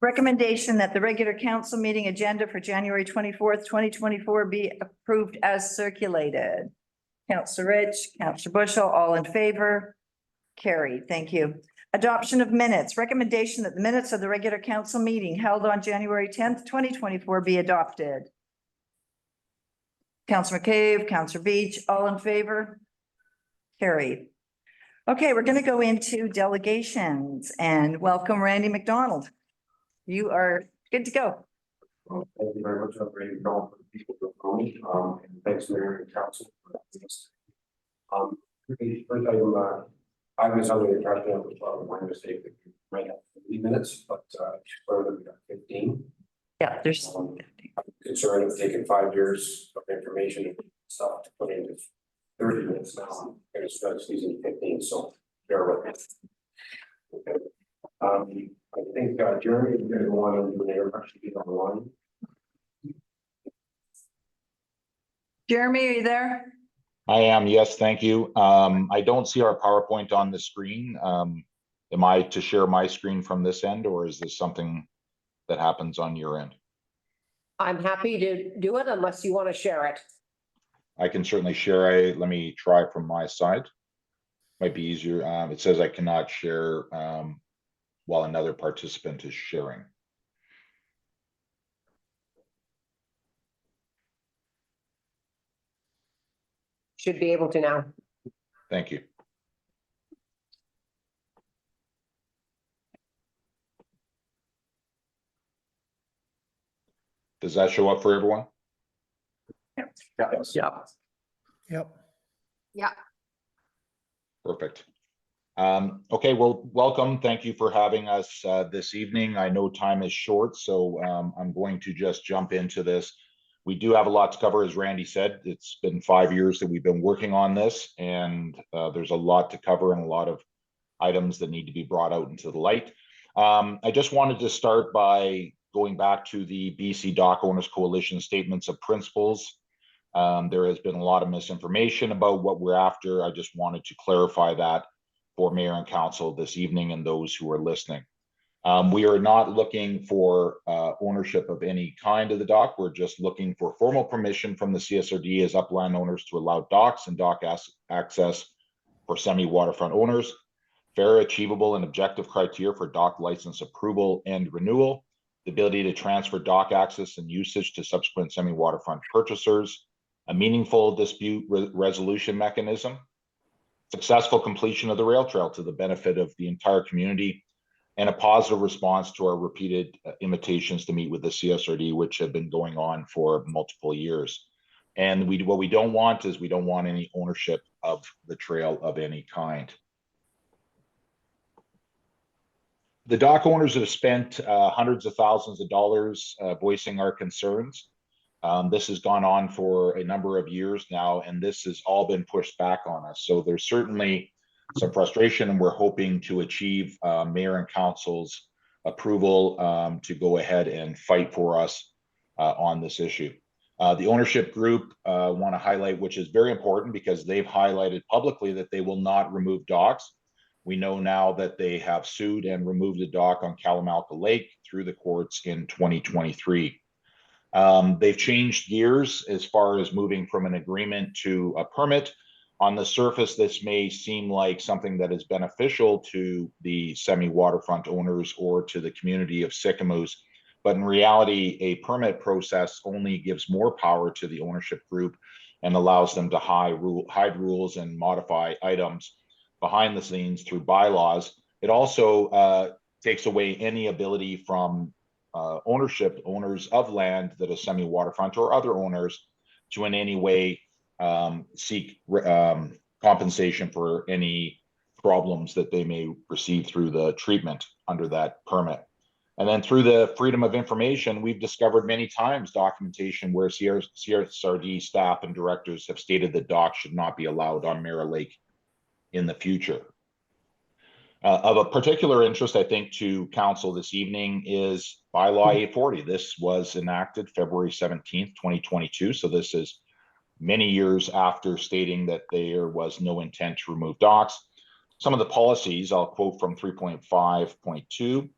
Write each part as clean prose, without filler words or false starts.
Recommendation that the regular council meeting agenda for January 24th, 2024 be approved as circulated. Councillor Rich, Councillor Bushel, all in favor? Carried. Thank you. Adoption of minutes. Recommendation that the minutes of the regular council meeting held on January 10th, 2024 be adopted. Councillor McCabe, Councillor Beach, all in favor? Carried. Okay, we're going to go into delegations and welcome Randy McDonald. You are good to go. Well, thank you very much. I'm ready to go for the people to me. And thanks, Mayor and Council, for this. First item, I was under the impression of my mistake that we might have 30 minutes, but we got 15. Yeah, there's I'm concerned of taking 5 years of information and stuff to put into 30 minutes now. I'm going to start using 15, so bear with me. Okay. I think Jeremy is going to want to do an introduction on the line. Jeremy, are you there? I am, yes, thank you. I don't see our PowerPoint on the screen. Am I to share my screen from this end, or is this something that happens on your end? I'm happy to do it unless you want to share it. I can certainly share. Let me try from my side. Might be easier. It says I cannot share while another participant is sharing. Should be able to now. Thank you. Does that show up for everyone? Yep. Yeah. Perfect. Okay, well, welcome. Thank you for having us this evening. I know time is short, so I'm going to just jump into this. We do have a lot to cover, as Randy said. It's been 5 years that we've been working on this, and there's a lot to cover and a lot of items that need to be brought out into the light. I just wanted to start by going back to the BC Dock Owners Coalition Statements of Principles. There has been a lot of misinformation about what we're after. I just wanted to clarify that for Mayor and Council this evening and those who are listening. We are not looking for ownership of any kind of the dock. We're just looking for formal permission from the CSRD as upland owners to allow docks and dock access for semi-waterfront owners, fair, achievable, and objective criteria for dock license approval and renewal, the ability to transfer dock access and usage to subsequent semi-waterfront purchasers, a meaningful dispute resolution mechanism, successful completion of the rail trail to the benefit of the entire community, and a positive response to our repeated invitations to meet with the CSRD, which have been going on for multiple years. And what we don't want is we don't want any ownership of the trail of any kind. The dock owners have spent hundreds of thousands of dollars voicing our concerns. This has gone on for a number of years now, and this has all been pushed back on us. So there's certainly some frustration, and we're hoping to achieve Mayor and Council's approval to go ahead and fight for us on this issue. The ownership group want to highlight, which is very important because they've highlighted publicly that they will not remove docks. We know now that they have sued and removed the dock on Kalamalka Lake through the courts in 2023. They've changed gears as far as moving from an agreement to a permit. On the surface, this may seem like something that is beneficial to the semi-waterfront owners or to the community of Sycamoose, but in reality, a permit process only gives more power to the ownership group and allows them to hide rules and modify items behind the scenes through bylaws. It also takes away any ability from owners of land that is semi-waterfront or other owners to in any way seek compensation for any problems that they may receive through the treatment under that permit. And then through the freedom of information, we've discovered many times documentation where CSRD staff and directors have stated that docks should not be allowed on Mirror Lake in the future. Of a particular interest, I think, to Council this evening is Bylaw 840. This was enacted February 17th, 2022. So this is many years after stating that there was no intent to remove docks. Some of the policies, I'll quote from 3.5.2,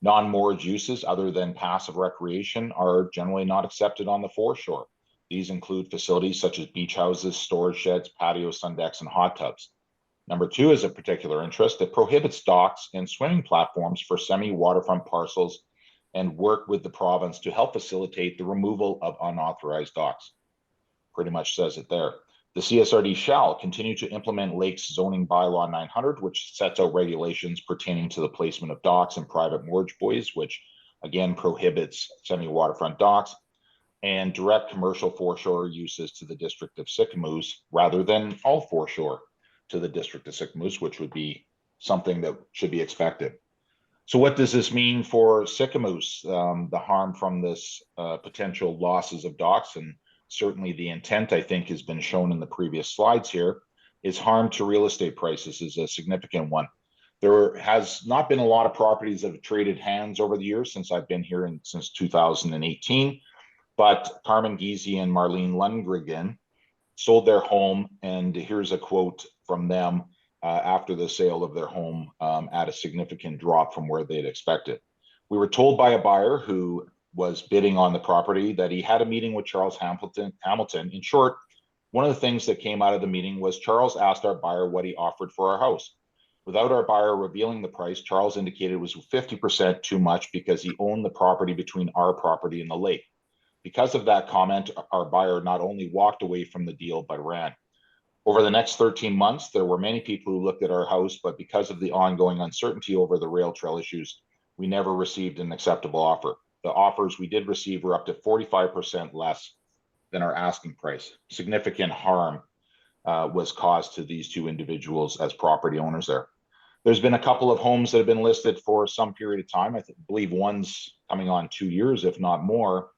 non-moorage uses other than passive recreation are generally not accepted on the foreshore. These include facilities such as beach houses, storage sheds, patios, sun decks, and hot tubs. Number 2 is of particular interest. It prohibits docks and swimming platforms for semi-waterfront parcels and work with the province to help facilitate the removal of unauthorized docks. Pretty much says it there. The CSRD shall continue to implement Lakes Zoning Bylaw 900, which sets out regulations pertaining to the placement of docks and private moorage buoys, which again prohibits semi-waterfront docks, and direct commercial foreshore uses to the District of Sicamous rather than all foreshore to the District of Sicamous, which would be something that should be expected. So what does this mean for Sicamous? The harm from this potential losses of docks, and certainly the intent, I think, has been shown in the previous slides here, is harm to real estate prices is a significant one. There has not been a lot of properties that have traded hands over the years since I've been here since 2018, but Carmen Giese and Marlene Lundgren sold their home, and here's a quote from them after the sale of their home at a significant drop from where they'd expected. We were told by a buyer who was bidding on the property that he had a meeting with Charles Hamilton. In short, one of the things that came out of the meeting was Charles asked our buyer what he offered for our house. Without our buyer revealing the price, Charles indicated it was 50% too much because he owned the property between our property and the lake. Because of that comment, our buyer not only walked away from the deal, but ran. Over the next 13 months, there were many people who looked at our house, but because of the ongoing uncertainty over the rail trail issues, we never received an acceptable offer. The offers we did receive were up to 45% less than our asking price. Significant harm was caused to these two individuals as property owners there. There's been a couple of homes that have been listed for some period of time. I believe one's coming on 2 years, if not more.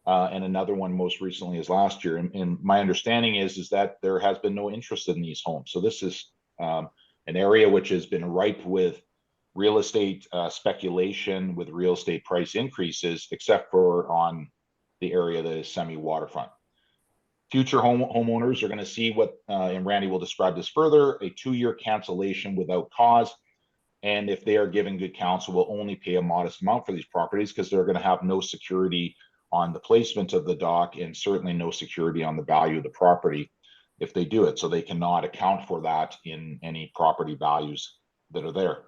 And another one most recently is last year. And my understanding is that there has been no interest in these homes. So this is an area which has been ripe with real estate speculation, with real estate price increases, except for on the area that is semi-waterfront. Future homeowners are going to see what, and Randy will describe this further, a 2-year cancellation without cause. And if they are given good counsel, will only pay a modest amount for these properties because they're going to have no security on the placement of the dock and certainly no security on the value of the property if they do it. So they cannot account for that in any property values that are there.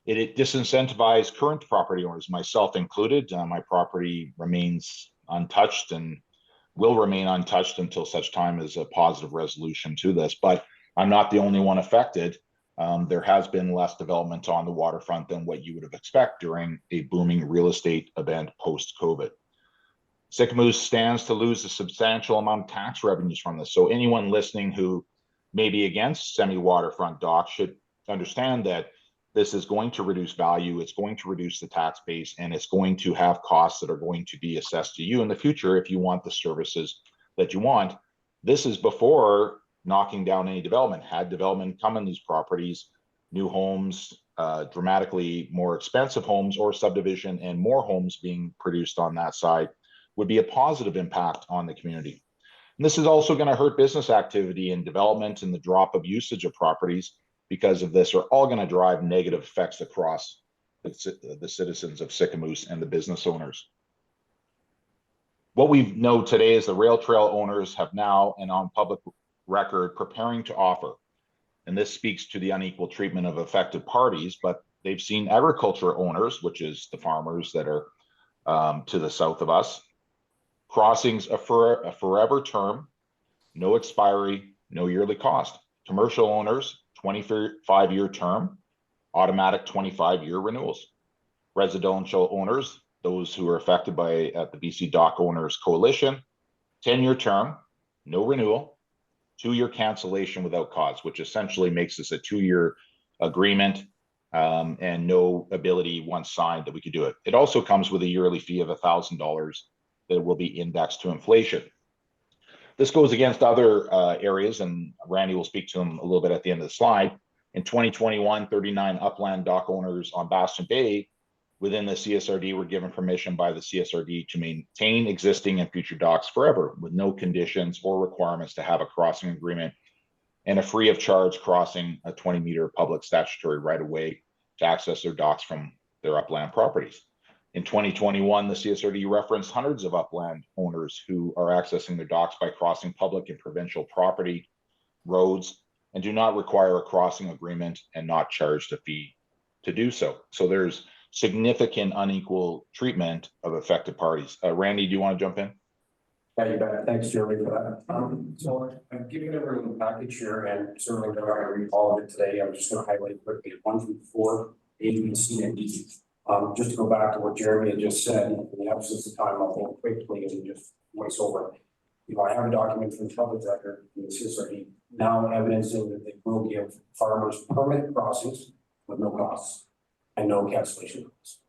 It disincentivizes current property owners, myself included. My property remains untouched and will remain untouched until such time as a positive resolution to this. But I'm not the only one affected. There has been less development on the waterfront than what you would have expected during a booming real estate event post-COVID. Sicamous stands to lose a substantial amount of tax revenues from this. So anyone listening who may be against semi-waterfront docks should understand that this is going to reduce value, it's going to reduce the tax base, and it's going to have costs that are going to be assessed to you in the future if you want the services that you want. This is before knocking down any development. Had development come in these properties, new homes, dramatically more expensive homes, or subdivision and more homes being produced on that side would be a positive impact on the community. And this is also going to hurt business activity and development, and the drop of usage of properties because of this are all going to drive negative effects across the citizens of Sicamous and the business owners. What we know today is the rail trail owners have now, and on public record, preparing to offer, and this speaks to the unequal treatment of affected parties, but they've seen agriculture owners, which is the farmers that are to the south of us, crossings a forever term, no expiry, no yearly cost. Commercial owners, 25-year term, automatic 25-year renewals. Residential owners, those who are affected by the BC Dock Owners Coalition, 10-year term, no renewal, 2-year cancellation without cause, which essentially makes this a 2-year agreement and no ability once signed that we could do it. It also comes with a yearly fee of $1,000 that will be indexed to inflation. This goes against other areas, and Randy will speak to them a little bit at the end of the slide. In 2021, 39 upland dock owners on Bastion Bay within the CSRD were given permission by the CSRD to maintain existing and future docks forever with no conditions or requirements to have a crossing agreement and a free of charge crossing a 20-meter public statutory right-of-way to access their docks from their upland properties. In 2021, the CSRD referenced hundreds of upland owners who are accessing their docks by crossing public and provincial property, roads, and do not require a crossing agreement and not charged a fee to do so. So there's significant unequal treatment of affected parties. Randy, do you want to jump in? Yeah, you bet. Thanks, Jeremy, for that. So I've given everyone the package here, and certainly we're not going to read all of it today. I'm just going to highlight quickly 1 through 4, A, B, C, and D. Just to go back to what Jeremy had just said, in the absence of time, I'll go quickly and just voice over. You know, I have a document from the public record in the CSRD now evidencing that they will give farmers permanent crossings with no costs and no cancellation costs.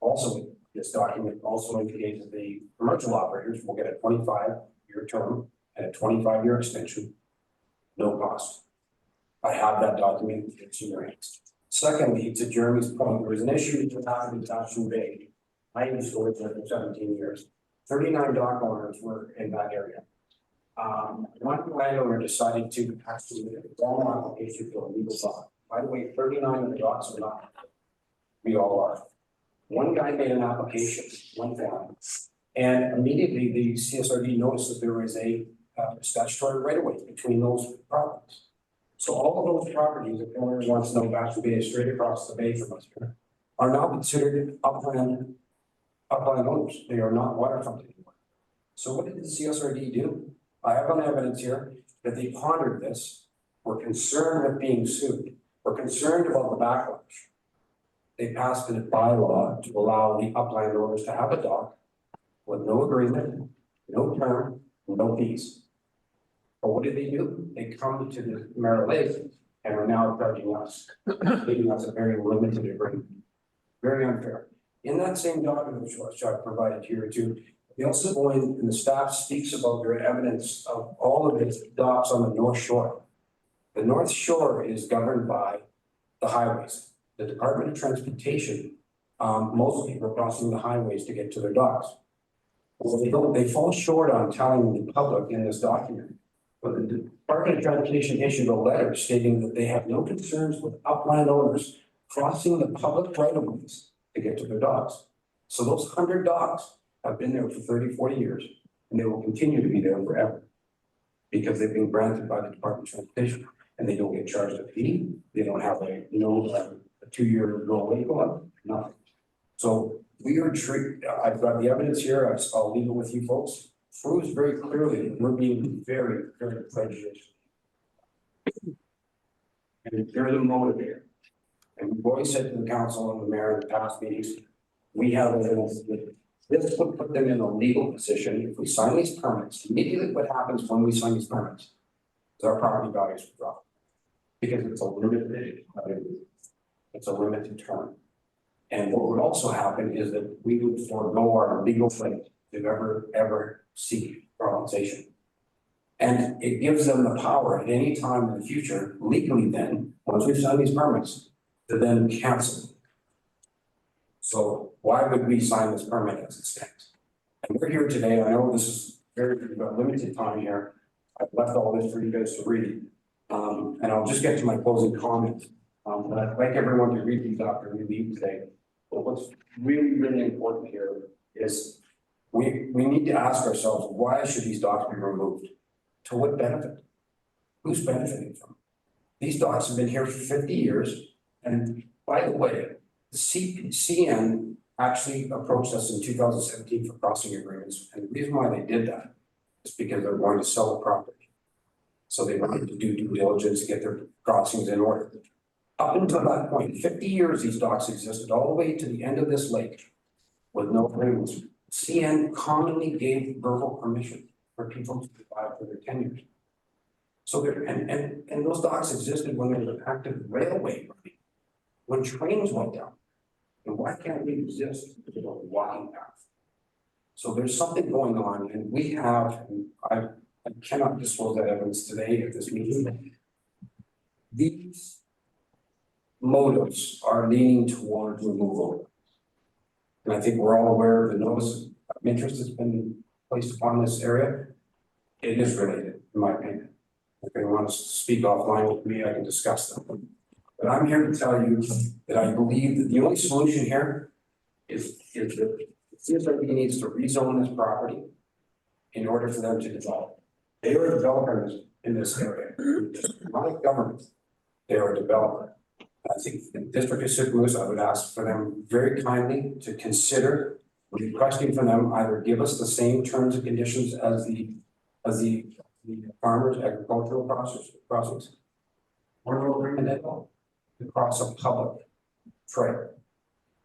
Also, this document also indicates that the commercial operators will get a 25-year term and a 25-year extension, no cost. I have that document, it's in your hands. Secondly, to Jeremy's point, there was an issue that happened in Thompson Bay. I used to live there for 17 years. 39 dock owners were in that area. One landowner decided to actually make a formal application for a legal dock. By the way, 39 of the docks are not. We all are. One guy made an application, one family, and immediately the CSRD noticed that there was a statutory right of way between those properties. So all of those properties, if anyone wants to know, back to Bay, straight across the bay from us here, are now considered upland owners. They are not waterfront anymore. So what did the CSRD do? I have on evidence here that they pondered this, were concerned with being sued, were concerned about the backlash. They passed a bylaw to allow the upland owners to have a dock with no agreement, no term, no fees. But what did they do? They come to the Merrill Lake and are now charging us, giving us a very limited agreement. Very unfair. In that same document, which I've provided here too, they also go in and the staff speaks about their evidence of all of the docks on the North Shore. The North Shore is governed by the highways. The Department of Transportation, most people are crossing the highways to get to their docks. Well, they fall short on telling the public in this document. But the Department of Transportation issued a letter stating that they have no concerns with upland owners crossing the public right-of-ways to get to their docks. So those 100 docks have been there for 30, 40 years, and they will continue to be there forever because they've been granted by the Department of Transportation, and they don't get charged a fee. They don't have a 2-year go-away clause, nothing. So we are I've got the evidence here. I'll leave it with you folks. Proves very clearly that we're being very, very prejudiced. And they're the motivator. And we've always said to the council and the mayor in the past meetings, we have evidence that this would put them in a legal position if we sign these permits. Immediately what happens when we sign these permits is our property values will drop. Because it's a limited term. And what would also happen is that we would forego our legal right to ever seek compensation. And it gives them the power at any time in the future, legally then, once we've signed these permits, to then cancel. So why would we sign this permit as it stands? And we're here today. I know this is very limited time here. I've left all this for you guys to read. And I'll just get to my closing comment. But I'd like everyone to read these after we leave today. But what's really, really important here is we need to ask ourselves, why should these docks be removed? To what benefit? Who's benefiting from it? These docks have been here for 50 years. And by the way, the CN actually approached us in 2017 for crossing agreements. And the reason why they did that is because they're going to sell the property. So they wanted to do due diligence to get their crossings in order. Up until that point, 50 years, these docks existed all the way to the end of this lake with no agreements. CN commonly gave verbal permission for people to provide for their tenures. So there, and those docks existed when there was an active railway running, when trains went down. And why can't we exist with a walking path? So there's something going on, and we have, and I cannot disclose that evidence today at this meeting. These motives are leaning towards removal. And I think we're all aware of the notice of interest that's been placed upon this area. It is related, in my opinion. If anyone wants to speak offline with me, I can discuss them. But I'm here to tell you that I believe that the only solution here is that CSRB needs to rezone this property in order for them to develop. They are a developer in this area, not a government. They are a developer. I think the District of St. Louis, I would ask for them very kindly to consider requesting from them either give us the same terms and conditions as the farmers agricultural process, or no agreement at all across a public trail.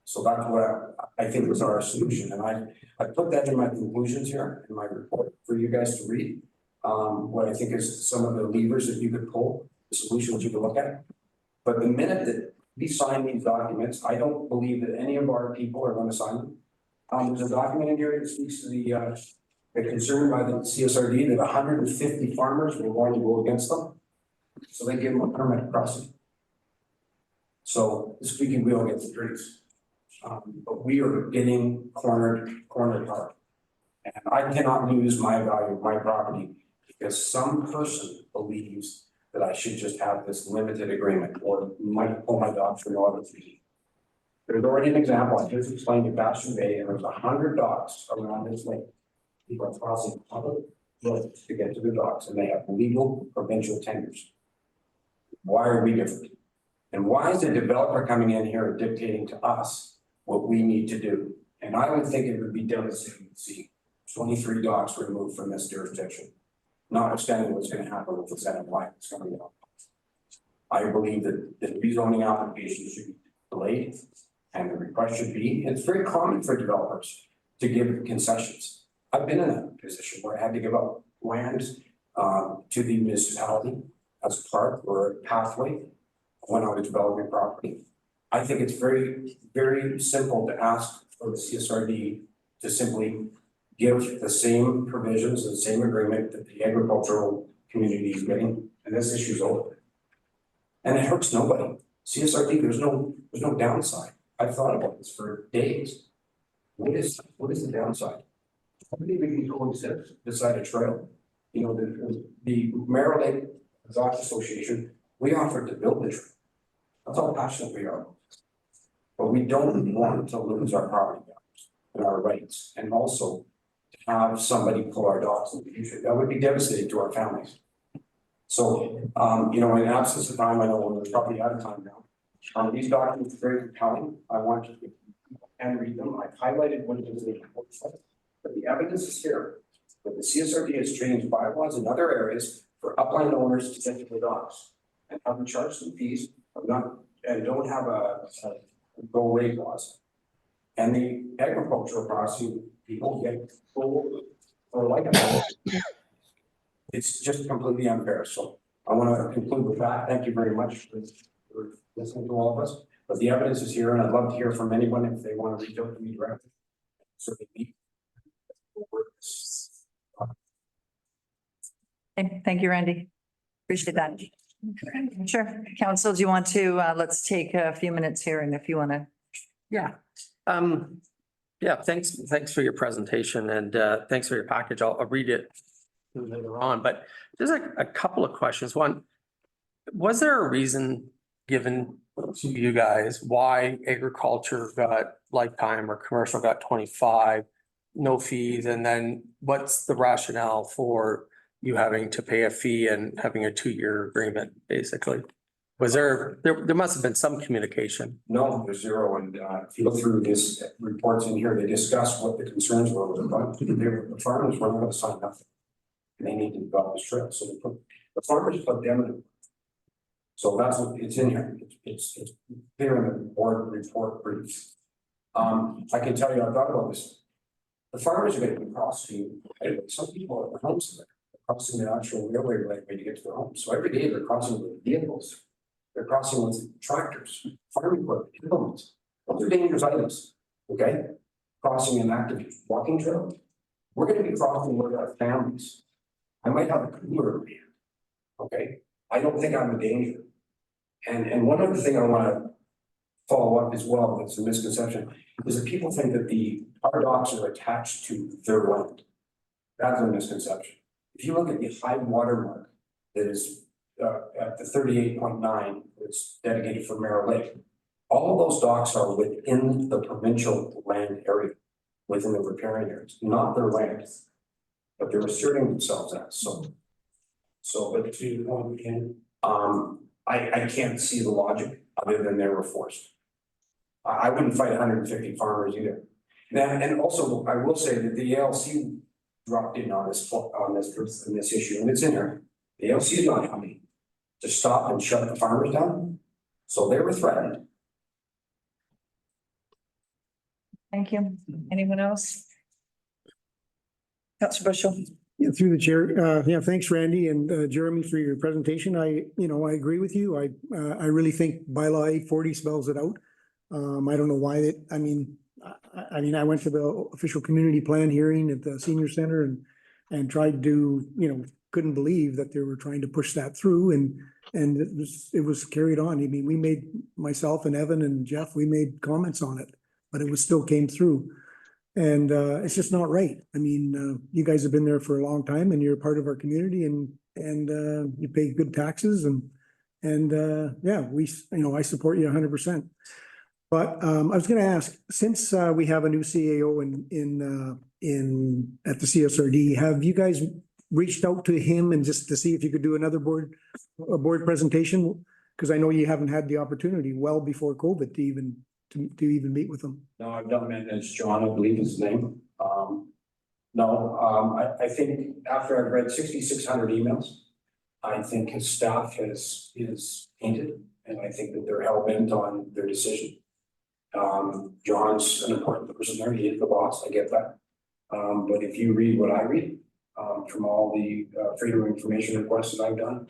So that's what I think was our solution, and I put that in my conclusions here in my report for you guys to read. What I think is some of the levers that you could pull, the solutions you could look at. But the minute that we sign these documents, I don't believe that any of our people are going to sign them. There's a document in here that speaks to the concern by the CSRD that 150 farmers were going to go against them. So they give them a permit crossing. So the squeaky wheel gets the grease. But we are getting cornered hard. And I cannot lose my value of my property because some person believes that I should just have this limited agreement or might pull my dogs for no other reason. There's already an example. I just explained to Bastion Bay, and there's 100 dogs around this lake. People are crossing public roads to get to the docks, and they have legal provincial tenures. Why are we different? And why is the developer coming in here and dictating to us what we need to do? And I would think it would be devastating to see 23 docks removed from this jurisdiction, notwithstanding what's going to happen with the Senate line that's coming up. I believe that the rezoning application should be delayed, and the request should be, it's very common for developers to give concessions. I've been in that position where I had to give up land to the municipality as a park or a pathway when I was developing property. I think it's very, very simple to ask for the CSRD to simply give the same provisions and the same agreement that the agricultural community is getting, and this issue's over. And it hurts nobody. CSRD, there's no downside. I've thought about this for days. What is the downside? How many we can coexist beside a trail? You know, the Merrill Lake Dock Association, we offered to build the trail. That's how passionate we are. But we don't want to lose our property values and our rights, and also to have somebody pull our dogs in the future. That would be devastating to our families. So, you know, in absence of time, I know we're probably out of time now. These documents are very compelling. I want you to read them. I've highlighted what it is they report, but the evidence is here that the CSRD has changed bylaws in other areas for upland owners to get to the docks and have to charge some fees and don't have a go away clause. And the agricultural processing people get full or like it. It's just completely unfair. So I want to conclude with that. Thank you very much for listening to all of us. But the evidence is here, and I'd love to hear from anyone if they want to reach out to me directly. Certainly. Thank you, Randy. Appreciate that. Sure. Council, do you want to, let's take a few minutes here, and if you want to. Yeah. Thanks for your presentation, and thanks for your package. I'll read it later on, but just a couple of questions. One, was there a reason given to you guys why agriculture got lifetime or commercial got 25, no fees? And then what's the rationale for you having to pay a fee and having a 2-year agreement, basically? Was there must have been some communication? No, there's zero. And if you look through this reports in here, they discuss what the concerns were with the farmers weren't going to sign nothing. And they need to develop this trail. So they put the farmers put them in. So that's what it's in here. It's here in the board report briefs. I can tell you, I've thought about this. The farmers are going to be crossing. Some people are at their homes, they're crossing the actual railway right way to get to their homes. So every day they're crossing with vehicles. They're crossing with tractors, farming equipment, implements. Those are dangerous items. Okay, crossing an active walking trail. We're going to be crossing with our families. I might have a cooler in my hand. Okay, I don't think I'm a danger. And one other thing I want to follow up as well, that's a misconception, is that people think that our docks are attached to their land. That's a misconception. If you look at the high water mark that is at the 38.9, it's dedicated for Merrill Lake. All of those docks are within the provincial land area, within the riparian areas, not their land, but they're asserting themselves as, so, but to your point, Ken, I can't see the logic other than they were forced. I wouldn't fight 150 farmers either. And also, I will say that the ALC dropped in on this issue, and it's in here. The ALC is not happy to stop and shut the farmers down, so they were threatened. Thank you. Anyone else? Councillor Bushel. Yeah, through the chair. Yeah, thanks, Randy and Jeremy, for your presentation. I agree with you. I really think bylaw 840 spells it out. I don't know why I went to the official community plan hearing at the senior center and tried to, couldn't believe that they were trying to push that through, and it was carried on. I mean, we made, myself and Evan and Jeff, we made comments on it, but it was still came through. And it's just not right. I mean, you guys have been there for a long time and you're part of our community, and you pay good taxes, and yeah, I support you 100%. But I was going to ask, since we have a new CAO at the CSRD, have you guys reached out to him and just to see if you could do another board presentation? Because I know you haven't had the opportunity well before COVID to even meet with them. No, I've done it as John, I believe his name. I think after I've read 6,600 emails, I think his staff is tainted, and I think that they're hell-bent on their decision. John's an important person there, he is the boss, I get that. But if you read what I read, from all the freedom of information requests that I've done,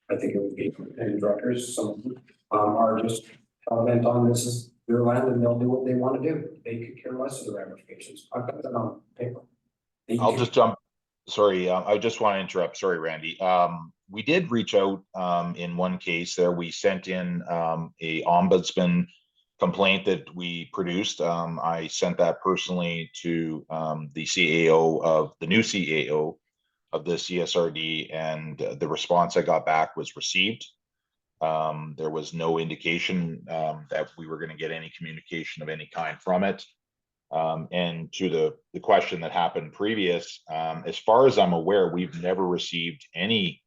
I think it would be, and directors, some of them are just hell-bent on this is their land and they'll do what they want to do. They could care less of the ramifications. I've got that on paper. I'll just jump. Sorry, I just want to interrupt. Sorry, Randy. We did reach out in one case there. We sent in a ombudsman complaint that we produced. I sent that personally to the CAO of the new CAO of the CSRD, and the response I got back was received. There was no indication that we were going to get any communication of any kind from it. And to the question that happened previous, as far as I'm aware, we've never received any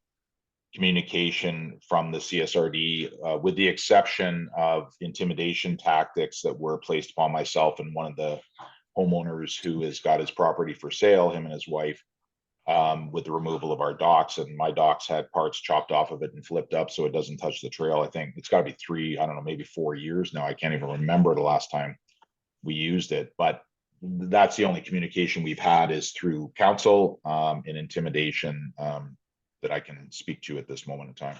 communication from the CSRD, with the exception of intimidation tactics that were placed upon myself and one of the homeowners who has got his property for sale, him and his wife, with the removal of our docks. And my docks had parts chopped off of it and flipped up so it doesn't touch the trail. I think it's got to be I don't know, maybe 4 years now. I can't even remember the last time we used it, but that's the only communication we've had is through council and intimidation that I can speak to at this moment in time.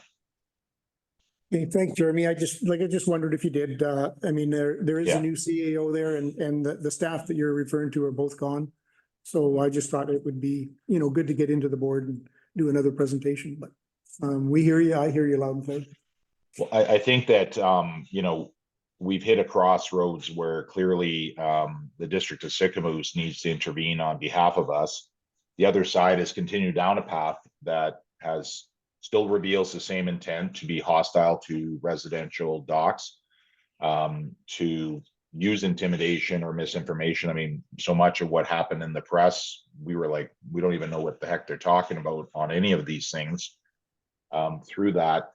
Okay, thanks, Jeremy. I just wondered if you did. I mean, there is a new CAO there, and the staff that you're referring to are both gone. So I just thought it would be, good to get into the board and do another presentation. But we hear you. I hear you loud and clear. Well, I think that we've hit a crossroads where clearly the District of Sicamous needs to intervene on behalf of us. The other side has continued down a path that still reveals the same intent to be hostile to residential docks, to use intimidation or misinformation. I mean, so much of what happened in the press, we were like, we don't even know what the heck they're talking about on any of these things through that.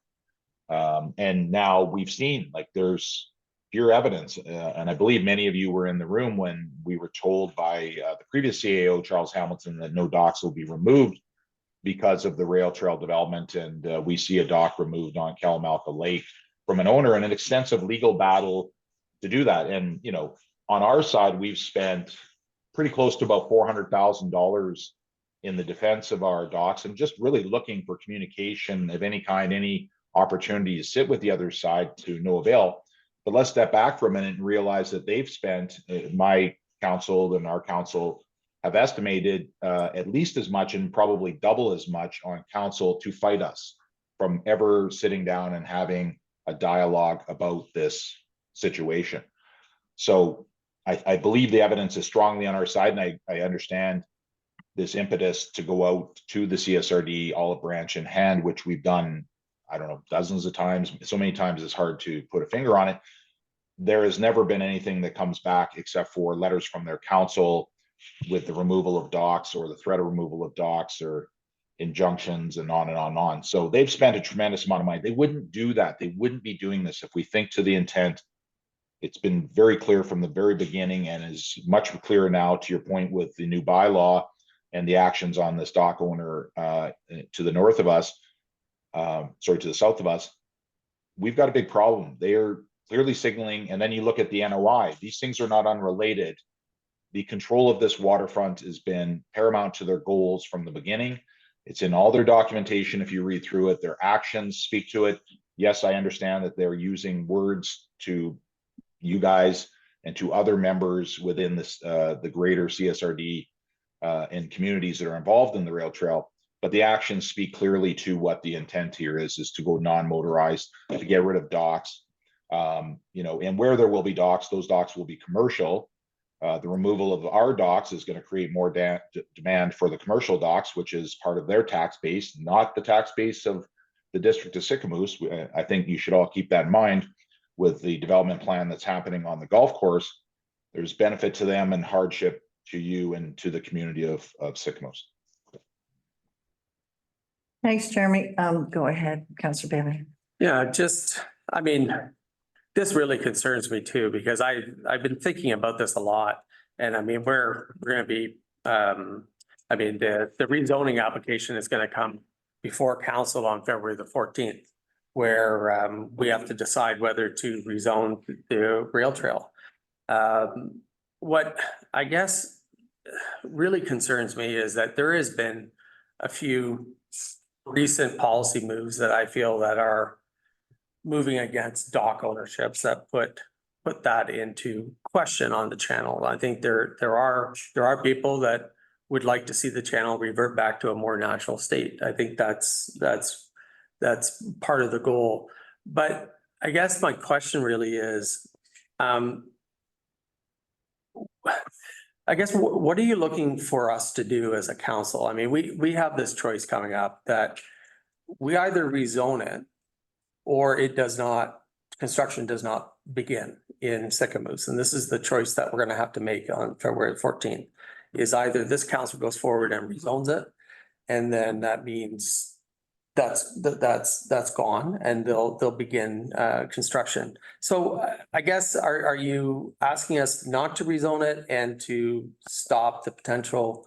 And now we've seen, like, there's pure evidence. And I believe many of you were in the room when we were told by the previous CAO, Charles Hamilton, that no docks will be removed because of the rail trail development. And we see a dock removed on Kalamalka Lake from an owner in an extensive legal battle to do that. And, on our side, we've spent pretty close to about $400,000 in the defense of our docks, and just really looking for communication of any kind, any opportunity to sit with the other side, to no avail. But let's step back for a minute and realize that they've spent, my council and our council have estimated at least as much and probably double as much on council to fight us from ever sitting down and having a dialogue about this situation. So I believe the evidence is strongly on our side, and I understand this impetus to go out to the CSRD olive branch in hand, which we've done, I don't know, dozens of times, so many times it's hard to put a finger on it. There has never been anything that comes back except for letters from their council with the removal of docks or the threat of removal of docks or injunctions and on and on and on. So they've spent a tremendous amount of money. They wouldn't do that. They wouldn't be doing this if we think to the intent. It's been very clear from the very beginning and is much clearer now, to your point, with the new bylaw and the actions on this dock owner to the north of us, to the south of us. We've got a big problem. They are clearly signaling, and then you look at the NOI. These things are not unrelated. The control of this waterfront has been paramount to their goals from the beginning. It's in all their documentation. If you read through it, their actions speak to it. Yes, I understand that they're using words to you guys and to other members within this, the greater CSRD and communities that are involved in the rail trail, but the actions speak clearly to what the intent here is to go non-motorized, to get rid of docks. And where there will be docks, those docks will be commercial. The removal of our docks is going to create more demand for the commercial docks, which is part of their tax base, not the tax base of the district of Sycamoose. I think you should all keep that in mind with the development plan that's happening on the golf course. There's benefit to them and hardship to you and to the community of Sycamoose. Thanks, Jeremy. Go ahead, Councillor Bailey. Yeah, this really concerns me too, because I've been thinking about this a lot. And we're gonna be, the rezoning application is gonna come before council on February the 14th, where we have to decide whether to rezone the rail trail. What I guess really concerns me is that there has been a few recent policy moves that I feel that are moving against dock ownerships that put that into question on the channel. I think there are people that would like to see the channel revert back to a more natural state. I think that's part of the goal. But I guess my question really is, I guess, what are you looking for us to do as a council? We have this choice coming up that we either rezone it or construction does not begin in Sycamoose. And this is the choice that we're going to have to make on February 14th, is either this council goes forward and rezones it, and then that means that's gone and they'll begin construction. So I guess, are you asking us not to rezone it and to stop the potential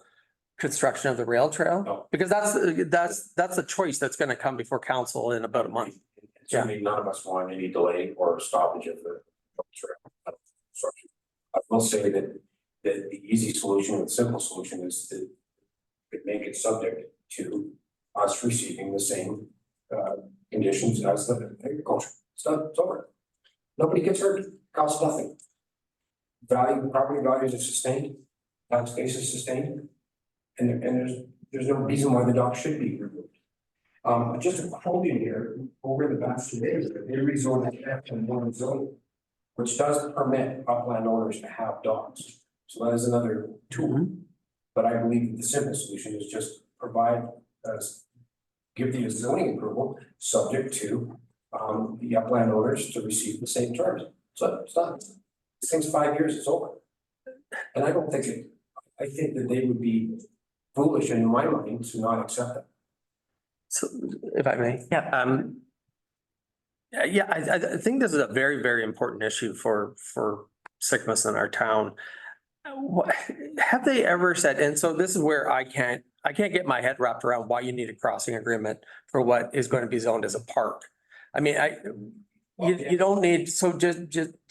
construction of the rail trail? No. Because that's the choice that's going to come before council in about a month. Certainly none of us want any delay or stoppage of the construction. I will say that the easy solution and simple solution is to make it subject to us receiving the same conditions as the agriculture. It's over. Nobody gets hurt, costs nothing. Property values are sustained, tax base is sustained, and there's no reason why the dock should be removed. Just a quote in here, over the past 2 days, they resorted to F1 zone, which does permit upland owners to have docks. So that is another tool. But I believe the simple solution is just give the zoning approval subject to the upland owners to receive the same terms. So it's done. This thing's 5 years, it's over. And I don't think I think that they would be foolish in my mind to not accept it. So if I may. Yeah. I think this is a very, very important issue for Sycamoose in our town. Have they ever said, and so this is where I can't get my head wrapped around why you need a crossing agreement for what is going to be zoned as a park. You don't need, so just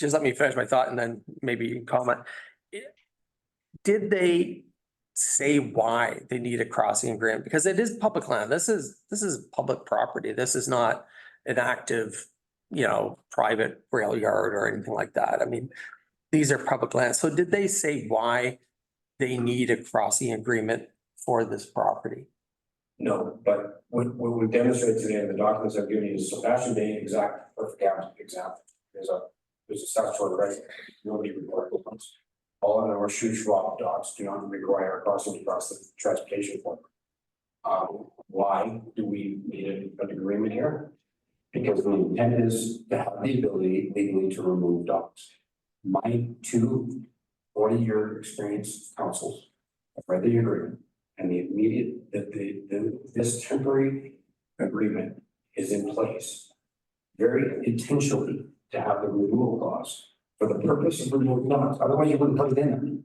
let me finish my thought and then maybe you can comment. Did they say why they need a crossing agreement? Because it is public land. This is public property. This is not an active, private rail yard or anything like that. These are public lands. So did they say why they need a crossing agreement for this property? No, but what we demonstrated today in the documents I've given you is Sebastian Bay perfect example. There's a statutory right. Nobody required those. all on our shoe swap docks do not require crossing across the transportation corridor. Why do we need an agreement here? Because the intent is to have the ability legally to remove docks. My 2 40-year experienced councils have read the agreement, and the immediate, this temporary agreement is in place very intentionally to have the removal clause for the purpose of removing docks. Otherwise, you wouldn't put it in there.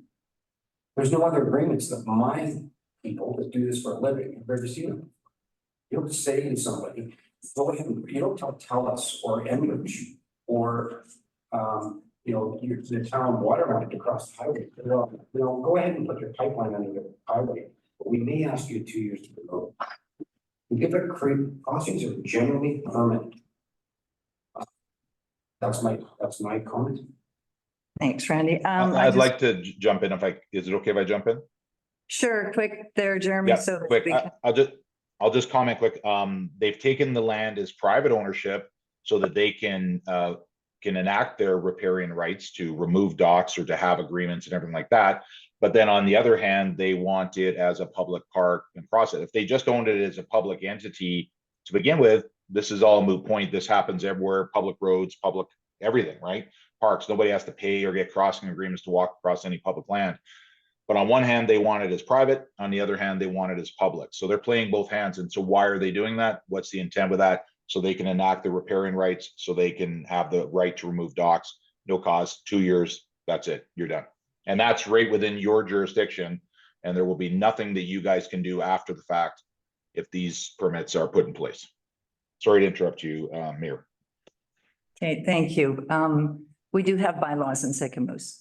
There's no other agreements that my people that do this for a living have ever seen them. You don't say to somebody, go ahead, you don't tell us or Enbridge or, the town water line to cross the highway. Go ahead and put your pipeline under the highway, but we may ask you 2 years to remove. If a creek crossings are generally permanent. That's my comment. Thanks, Randy. I'd like to jump in is it okay if I jump in? Sure, quick there, Jeremy, Yeah, so. that quick. we can- I'll just comment quick. They've taken the land as private ownership so that they can enact their riparian rights to remove docks or to have agreements and everything like that. But then on the other hand, they want it as a public park and cross it. If they just owned it as a public entity to begin with, this is all a moot point. This happens everywhere, public roads, public everything, right? Parks, nobody has to pay or get crossing agreements to walk across any public land. But on one hand, they want it as private. On the other hand, they want it as public. So they're playing both hands. And so why are they doing that? What's the intent with that? So they can enact the riparian rights, so they can have the right to remove docks, no cost, 2 years, that's it, you're done. And that's right within your jurisdiction. And there will be nothing that you guys can do after the fact if these permits are put in place. Sorry to interrupt you, Mayor. Okay, thank you. We do have bylaws in Sycamoose.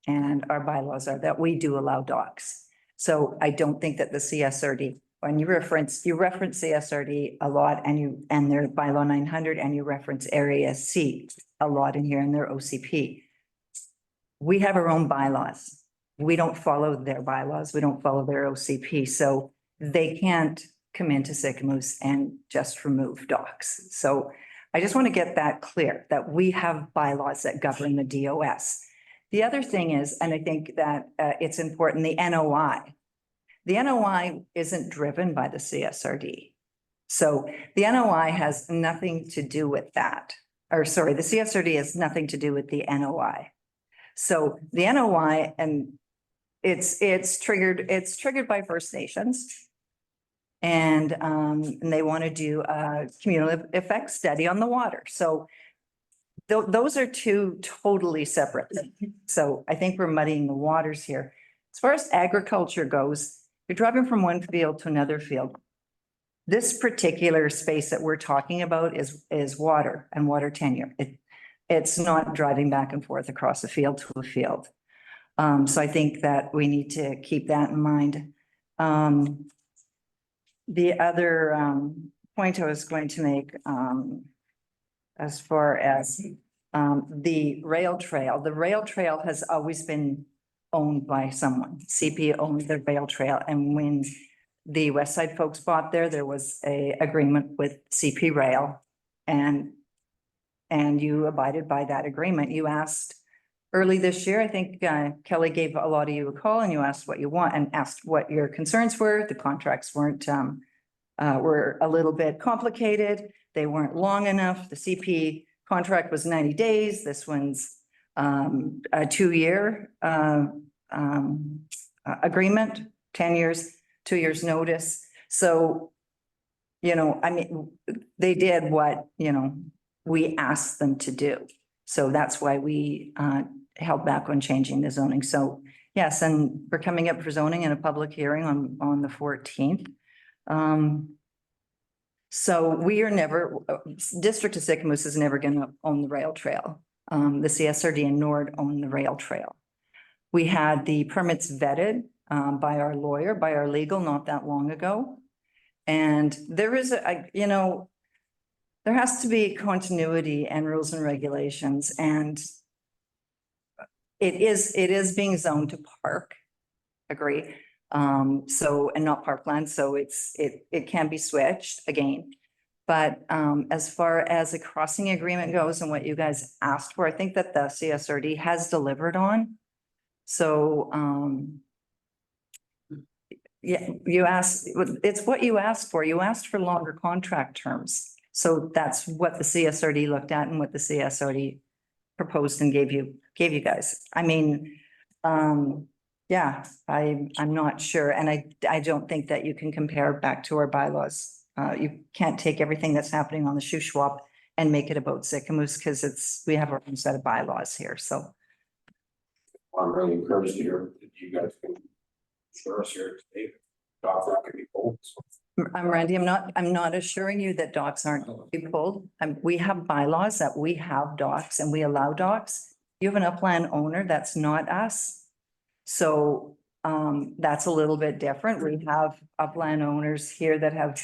And our bylaws are that we do allow docks. So I don't think that the CSRD, when you reference CSRD a lot and their bylaw 900 and you reference area C a lot in here in their OCP. We have our own bylaws. We don't follow their bylaws. We don't follow their OCP. So they can't come into Sycamoose and just remove docks. So I just want to get that clear, that we have bylaws that govern the DOS. The other thing is, and I think that it's important, the NOI. The NOI isn't driven by the CSRD. So the NOI has nothing to do with that. Or sorry, the CSRD has nothing to do with the NOI. So the NOI, and it's triggered by First Nations. And they want to do a cumulative effect study on the water. So those are two totally separate things. So I think we're muddying the waters here. As far as agriculture goes, you're driving from one field to another field. This particular space that we're talking about is water and water tenure. It's not driving back and forth across a field to a field. So I think that we need to keep that in mind. The other point I was going to make, as far as the rail trail has always been owned by someone. CP owned the rail trail, and when the West Side folks bought there was a agreement with CP Rail, and you abided by that agreement. You asked early this year, I think Kelly gave a lot of you a call, and you asked what you want and asked what your concerns were. The contracts weren't were a little bit complicated. They weren't long enough. The CP contract was 90 days. This one's a 2-year agreement, 10 years, 2 years notice. So, I mean, they did what, we asked them to do. So that's why we held back on changing the zoning. So yes, and we're coming up for zoning in a public hearing on the 14th. So we are never, District of Sycamoose is never going to own the rail trail. The CSRD and Nord own the rail trail. We had the permits vetted by our lawyer, by our legal, not that long ago. And there is there has to be continuity and rules and regulations, and it is being zoned to park. Agree. So, and not parkland, so it can be switched again. But as far as a crossing agreement goes and what you guys asked for, I think that the CSRD has delivered on. So, yeah, you asked, it's what you asked for. You asked for longer contract terms. So that's what the CSRD looked at and what the CSRD proposed and gave you guys. I mean, yeah, I'm not sure. And I don't think that you can compare back to our bylaws. You can't take everything that's happening on the Shuswap and make it about Sycamoose because we have our own set of bylaws here. So I'm really encouraged to hear that you guys can assure us here today. Doc, that could be pulled. I'm Randy, I'm not assuring you that docks aren't to be pulled. We have bylaws that we have docks and we allow docks. You have an upland owner, that's not us. So that's a little bit different. We have upland owners here that have,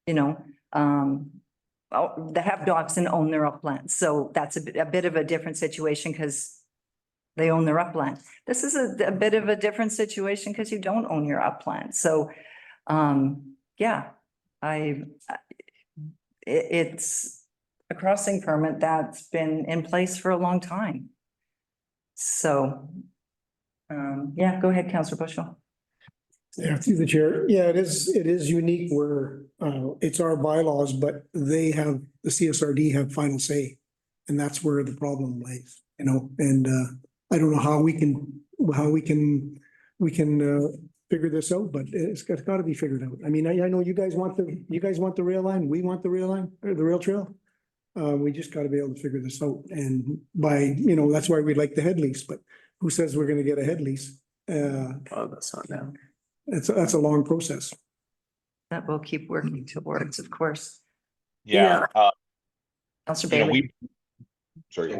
you know, that have docks and own their upland. So that's a bit of a different situation because they own their upland. This is a bit of a different situation because you don't own your upland. So yeah, it's a crossing permit that's been in place for a long time. So, yeah, go ahead, Councillor Bushel. Yeah, through the chair. Yeah, it is unique where it's our bylaws, but they have, the CSRD have final say. And that's where the problem lies, you know, and I don't know how we can figure this out, but it's got to be figured out. I mean, I know you guys want the rail line, we want the rail line, or the rail trail. We just got to be able to figure this out. And that's why we'd like the head lease, but who says we're going to get a head lease? Oh, that's not now. That's a long process. That we'll keep working towards, of course. Yeah, Councillor you know, Bailey. sorry.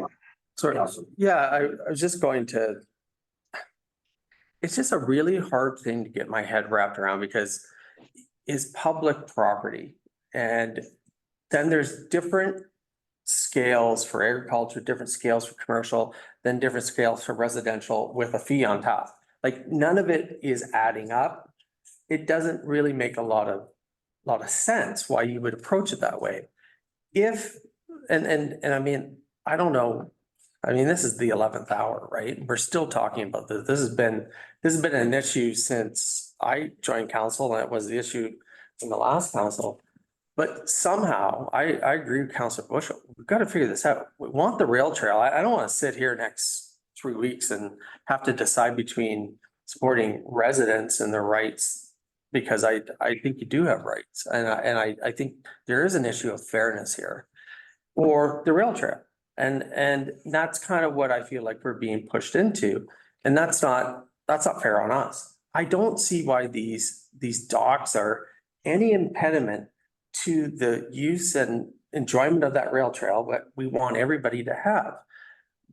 Sorry, yeah, I was just going to. It's just a really hard thing to get my head wrapped around because it's public property. And then there's different scales for agriculture, different scales for commercial, then different scales for residential with a fee on top. Like none of it is adding up. It doesn't really make a lot of sense why you would approach it that way. And I mean, I don't know. I mean, this is the 11th hour, right? We're still talking about this. This has been an issue since I joined council, and it was the issue in the last council. But somehow, I agree with Councillor Bushel. We've got to figure this out. We want the rail trail. I don't want to sit here next 3 weeks and have to decide between supporting residents and their rights, because I think you do have rights, and I think there is an issue of fairness here, or the rail trail. And that's kind of what I feel like we're being pushed into. And that's not fair on us. I don't see why these docks are any impediment to the use and enjoyment of that rail trail that we want everybody to have.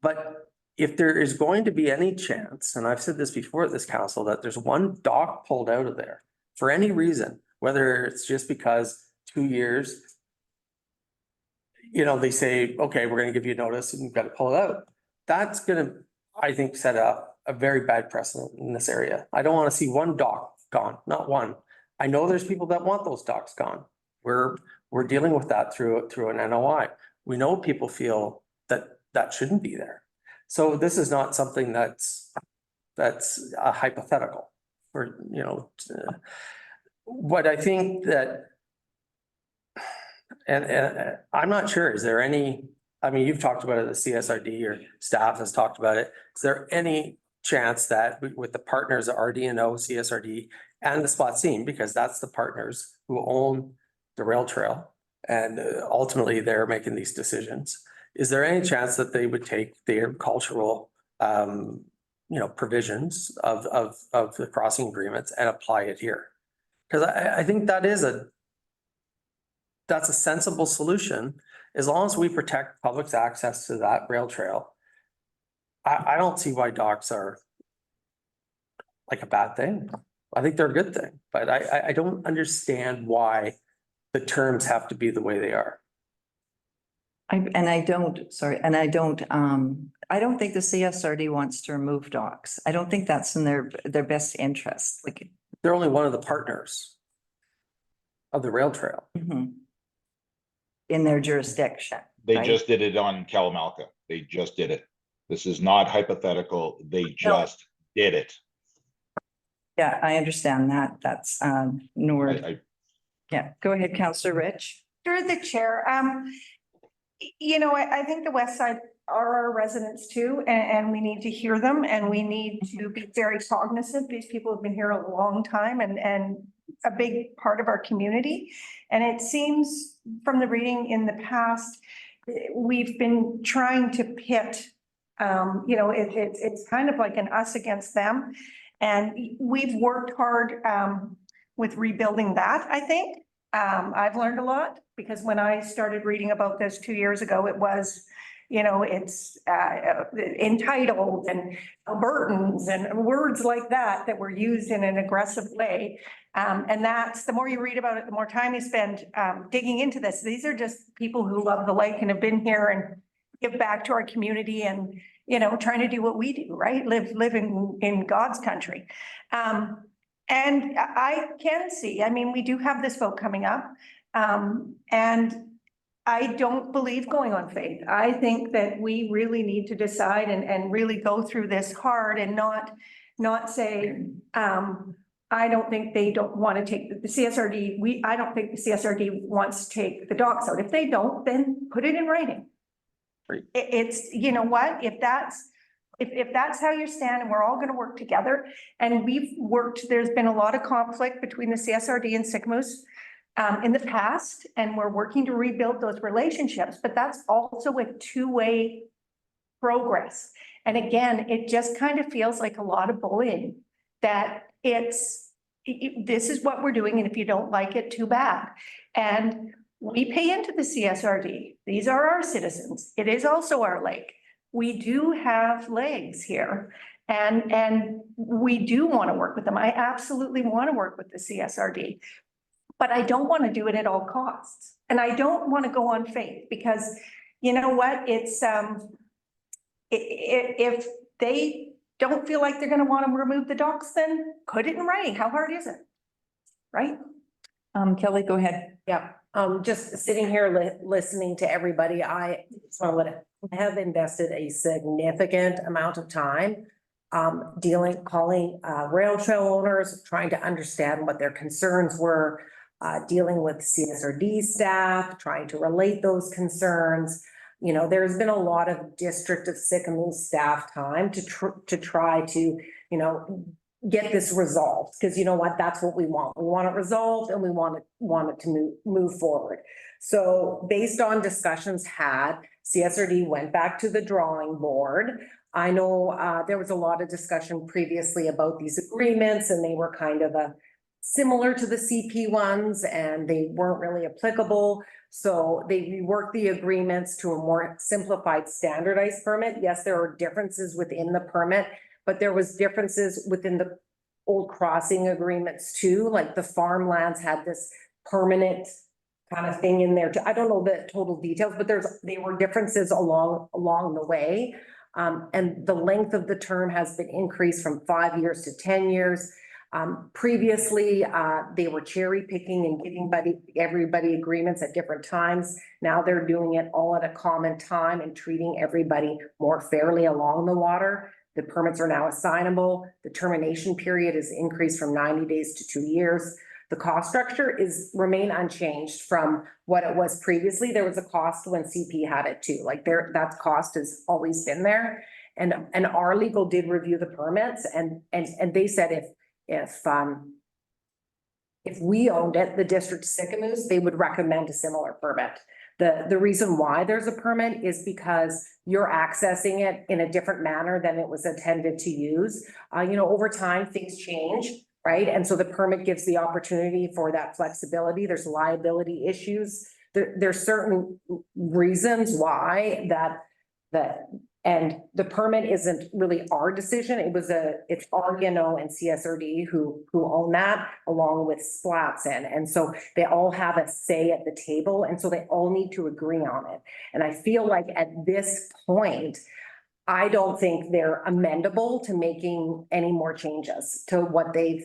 But if there is going to be any chance, and I've said this before at this council, that there's one dock pulled out of there for any reason, whether it's just because 2 years, they say, okay, we're going to give you notice and you've got to pull it out. That's going to, I think, set up a very bad precedent in this area. I don't want to see one dock gone, not one. I know there's people that want those docks gone. We're dealing with that through an NOI. We know people feel that shouldn't be there. So this is not something that's a hypothetical for, what I think that. And I'm not sure, is there any, I mean, you've talked about it, the CSRD, your staff has talked about it. Is there any chance that with the partners, RDNO, CSRD, and the spot scene, because that's the partners who own the rail trail, and ultimately they're making these decisions. Is there any chance that they would take the agricultural, provisions of the crossing agreements and apply it here? Because I think that's a sensible solution, as long as we protect public's access to that rail trail. I don't see why docks are like a bad thing. I think they're a good thing, but I don't understand why the terms have to be the way they are. I don't think the CSRD wants to remove docks. I don't think that's in their best interest. Like, They're only one of the partners of the rail trail. in their jurisdiction. They right? just did it on Kalamalka. They just did it. This is not hypothetical. They just did it. Yeah, I understand that. That's, Nord. Yeah, go ahead, Counselor Rich. Through the chair, I think the West Side are our residents too, and we need to hear them and we need to be very cognizant. These people have been here a long time and a big part of our community. And it seems from the reading in the past, we've been trying to pit, it's kind of like an us against them. And we've worked hard with rebuilding that, I think. I've learned a lot because when I started reading about this 2 years ago, it was, it's entitled and Albertans and words like that were used in an aggressive way. And that's, the more you read about it, the more time you spend digging into this. These are just people who love the lake and have been here and give back to our community and, trying to do what we do, right? Live in God's country. And I can see, we do have this vote coming up. And I don't believe going on faith. I think that we really need to decide and really go through this hard and not say, I don't think they don't want to take the CSRD. I don't think the CSRD wants to take the docks out. If they don't, then put it in writing. Right. It's, you know what, if that's how you stand and we're all going to work together and there's been a lot of conflict between the CSRD and Sycamoose in the past, and we're working to rebuild those relationships, but that's also a two-way progress. And again, it just kind of feels like a lot of bullying that this is what we're doing. And if you don't like it, too bad. And we pay into the CSRD. These are our citizens. It is also our lake. We do have legs here and we do want to work with them. I absolutely want to work with the CSRD, but I don't want to do it at all costs. And I don't want to go on faith because you know what? It's, if they don't feel like they're going to want to remove the docks, then put it in writing. How hard is it? Right? Kelly, go ahead. Yeah, just sitting here listening to everybody, I have invested a significant amount of time calling rail trail owners, trying to understand what their concerns were, dealing with CSRD staff, trying to relate those concerns. There's been a lot of District of Sycamore staff time to try to, get this resolved, because you know what, that's what we want. We want it resolved and we want it to move forward. So based on discussions had, CSRD went back to the drawing board. I know there was a lot of discussion previously about these agreements and they were kind of similar to the CP ones and they weren't really applicable. So they reworked the agreements to a more simplified standardized permit. Yes, there are differences within the permit, but there was differences within the old crossing agreements too. Like the farmlands had this permanent kind of thing in there too. I don't know the total details, but there were differences along the way. And the length of the term has been increased from 5 years to 10 years. Previously, they were cherry picking and giving everybody agreements at different times. Now they're doing it all at a common time and treating everybody more fairly along the water. The permits are now assignable. The termination period is increased from 90 days to 2 years. The cost structure remain unchanged from what it was previously. There was a cost when CP had it too. Like that cost has always been there. And our legal did review the permits and they said if we owned it, the District of Sycamore, they would recommend a similar permit. The reason why there's a permit is because you're accessing it in a different manner than it was intended to use. Over time, things change, right? And so the permit gives the opportunity for that flexibility. There's liability issues. There's certain reasons why and the permit isn't really our decision. It's RDNO and CSRD who own that along with Splatson. And so they all have a say at the table. And so they all need to agree on it. And I feel like at this point, I don't think they're amendable to making any more changes to what they've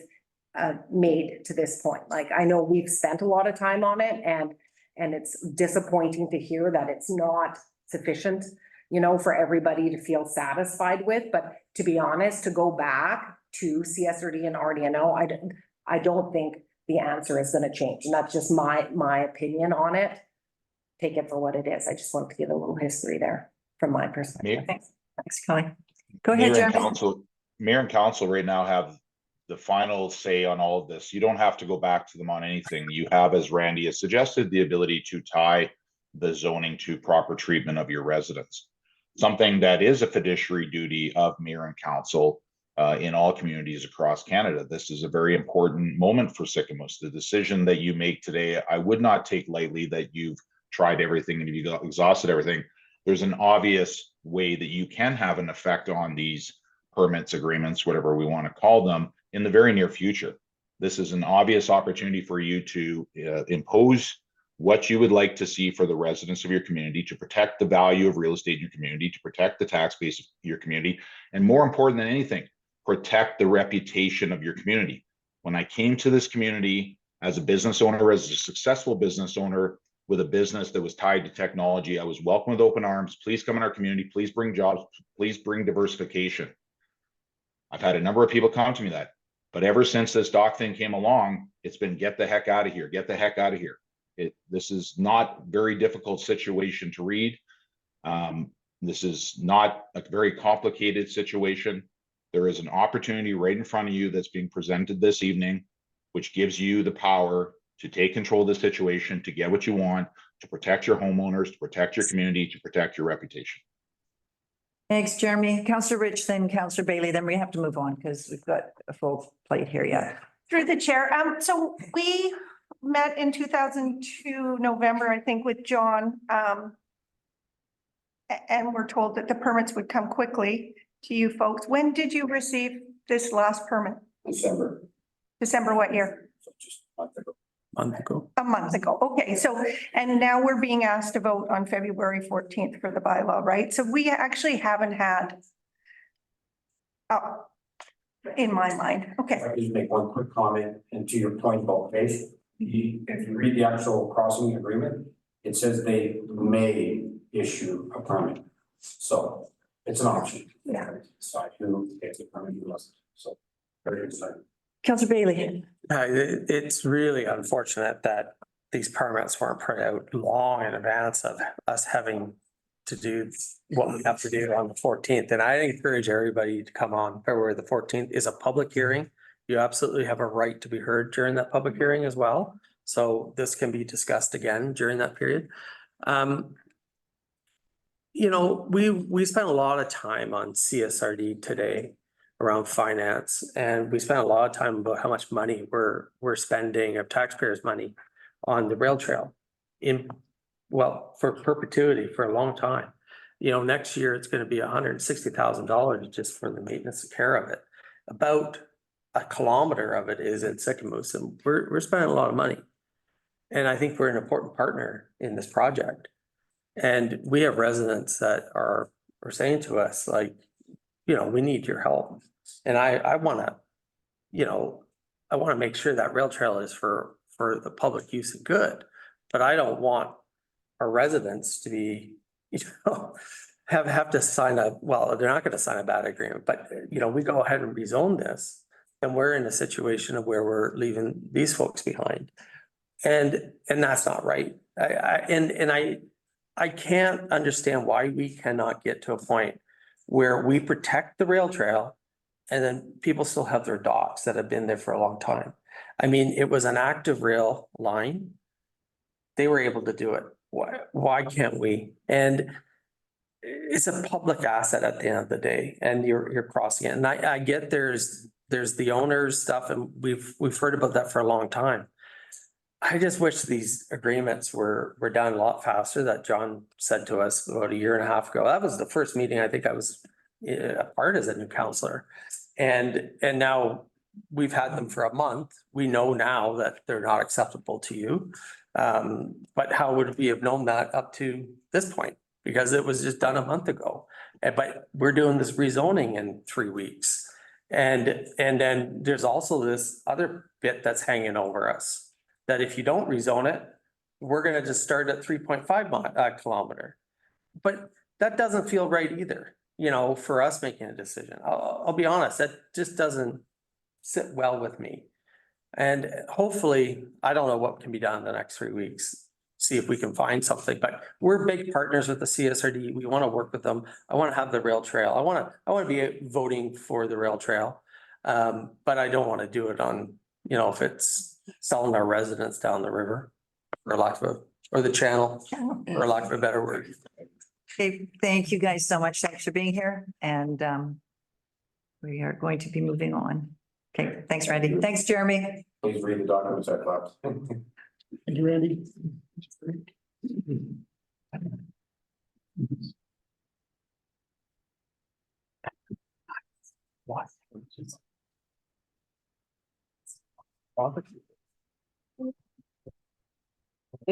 made to this point. Like I know we've spent a lot of time on it and it's disappointing to hear that it's not sufficient you know, for everybody to feel satisfied with. But to be honest, to go back to CSRD and RDNO, I don't think the answer is gonna change. And that's just my opinion on it. Take it for what it is. I just wanted to give a little history there from my perspective. Thanks, Kelly. Go ahead, Mayor and Jeremy. Mayor and council right now have the final say on all of this. You don't have to go back to them on anything. You have, as Randy has suggested, the ability to tie the zoning to proper treatment of your residents. Something that is a fiduciary duty of mayor and council in all communities across Canada. This is a very important moment for Sycamus. The decision that you make today, I would not take lightly that you've tried everything and you've exhausted everything. There's an obvious way that you can have an effect on these permits, agreements, whatever we want to call them, in the very near future. This is an obvious opportunity for you to impose what you would like to see for the residents of your community, to protect the value of real estate in your community, to protect the tax base of your community, and more important than anything, protect the reputation of your community. When I came to this community as a business owner, as a successful business owner with a business that was tied to technology, I was welcomed with open arms. Please come in our community, please bring jobs, please bring diversification. I've had a number of people come to me that, but ever since this doc thing came along, it's been get the heck out of here, get the heck out of here. This is not a very difficult situation to read. This is not a very complicated situation. There is an opportunity right in front of you that's being presented this evening, which gives you the power to take control of the situation, to get what you want, to protect your homeowners, to protect your community, to protect your reputation. Thanks, Jeremy. Councillor Rich, then Councillor Bailey, then we have to move on because we've got a full plate here yet. Through the chair. So we met in 2002, November, I think, with John. And we're told that the permits would come quickly to you folks. When did you receive this last permit? December. December what year? So just a month ago. Month ago. A month ago. Okay, so, and now we're being asked to vote on February 14th for the bylaw, right? So we actually haven't had, in my mind, okay. If I could just make one quick comment, and to your point about pace, if you read the actual crossing agreement, it says they may issue a permit. So it's an option. Yeah. Decide who gets a permit, who doesn't. So very exciting. Councillor Bailey. It's really unfortunate that these permits weren't put out long in advance of us having to do what we have to do on the 14th. And I encourage everybody to come on. February the 14th is a public hearing. You absolutely have a right to be heard during that public hearing as well. So this can be discussed again during that period. You know, we spent a lot of time on CSRD today around finance, and we spent a lot of time about how much money we're spending of taxpayers' money on the rail trail for perpetuity for a long time. You know, next year it's going to be $160,000 just for the maintenance and care of it. About a kilometer of it is in Sycamus, and we're spending a lot of money. And I think we're an important partner in this project. And we have residents that are saying to us, like, you know, we need your help. And I want to, you know, I want to make sure that rail trail is for the public use and good. But I don't want our residents to be, you know, have to sign well, they're not going to sign a bad agreement, but, you know, we go ahead and rezone this, and we're in a situation of where we're leaving these folks behind. And that's not right. I can't understand why we cannot get to a point where we protect the rail trail and then people still have their docks that have been there for a long time. I mean, it was an active rail line. They were able to do it. Why can't we? And it's a public asset at the end of the day, and you're crossing it. And I get there's the owner's stuff, and we've heard about that for a long time. I just wish these agreements were done a lot faster. That John said to us about a year and a half ago. That was the first meeting I think I was a part as a new counselor. And now we've had them for a month. We know now that they're not acceptable to you. But how would we have known that up to this point? Because it was just done a month ago. But we're doing this rezoning in 3 weeks. And then there's also this other bit that's hanging over us, that if you don't rezone it, we're gonna just start at 3.5 kilometer. But that doesn't feel right either, you know, for us making a decision. I'll be honest, that just doesn't sit well with me. And hopefully, I don't know what can be done in the next 3 weeks, see if we can find something, but we're big partners with the CSRD. We want to work with them. I want to have the rail trail. I want to be voting for the rail trail. But I don't want to do it on, you know, if it's selling our residents down the river or or the channel, for lack of a better word. Okay, thank you guys so much. Thanks for being here and we are going to be moving on. Okay, thanks, Randy. Thanks, Jeremy. Please read the documents I left. Thank you, Randy. What? I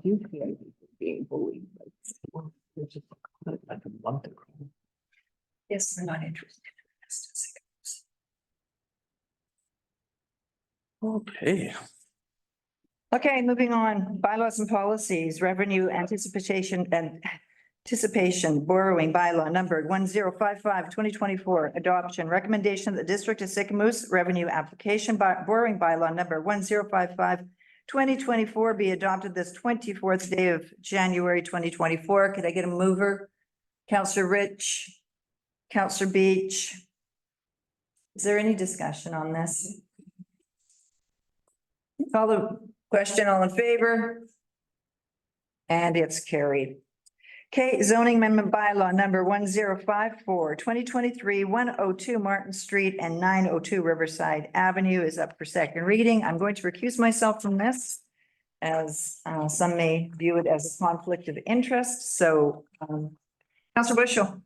do feel like being bullied. Like a month ago. Yes, we're not interested. Okay. Okay, moving on. Bylaws and policies, revenue anticipation borrowing bylaw number 1055-2024 adoption. Recommendation that the District of Sycamoose revenue application borrowing bylaw number 1055-2024 be adopted this 24th day of January 2024. Could I get a mover? Counselor Rich, Counselor Beach. Is there any discussion on this? Call the question, all in favor? And it's carried. Okay, zoning amendment bylaw number 1054-2023, 102 Martin Street and 902 Riverside Avenue is up for second reading. I'm going to recuse myself from this as some may view it as a conflict of interest. So, Councillor Bushel.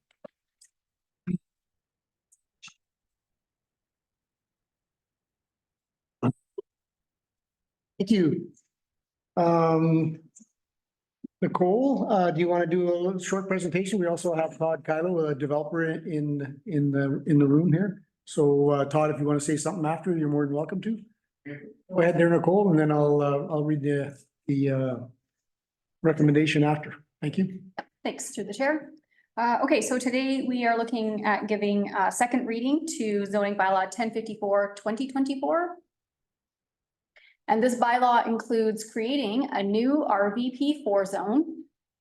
Thank you. Nicole, do you want to do a little short presentation? We also have Todd Kylo, a developer in the room here. So Todd, if you want to say something after, you're more than welcome to. Go ahead there, Nicole, and then I'll read the recommendation after. Thank you. Thanks, through the chair. Okay, so today we are looking at giving a second reading to zoning bylaw 1054-2024. And this bylaw includes creating a new RVP4 zone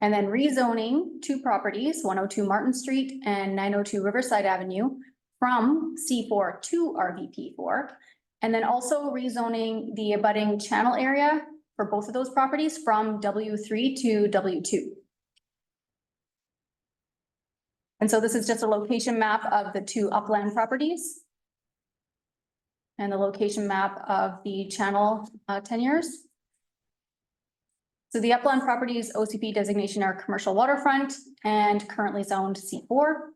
and then rezoning two properties, 102 Martin Street and 902 Riverside Avenue from C4 to RVP4. And then also rezoning the abutting channel area for both of those properties from W3 to W2. And so this is just a location map of the two upland properties and the location map of the channel tenures. So the upland properties OCP designation are commercial waterfront and currently zoned C4.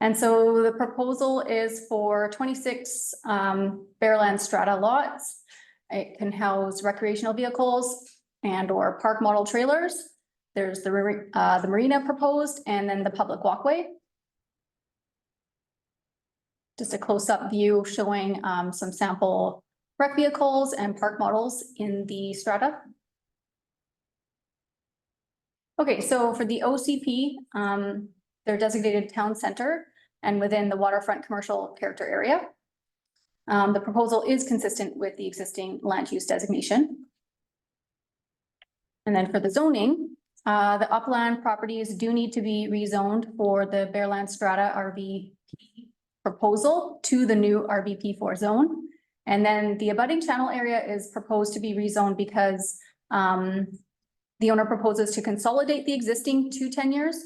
And so the proposal is for 26 Bearland strata lots. It can house recreational vehicles and or park model trailers. There's the marina proposed and then the public walkway. Just a close-up view showing some sample rec vehicles and park models in the strata. Okay, so for the OCP, they're designated town center and within the waterfront commercial character area. The proposal is consistent with the existing land use designation. And then for the zoning, the upland properties do need to be rezoned for the Bearland strata RVP proposal to the new RVP4 zone. And then the abutting channel area is proposed to be rezoned because the owner proposes to consolidate the existing two tenures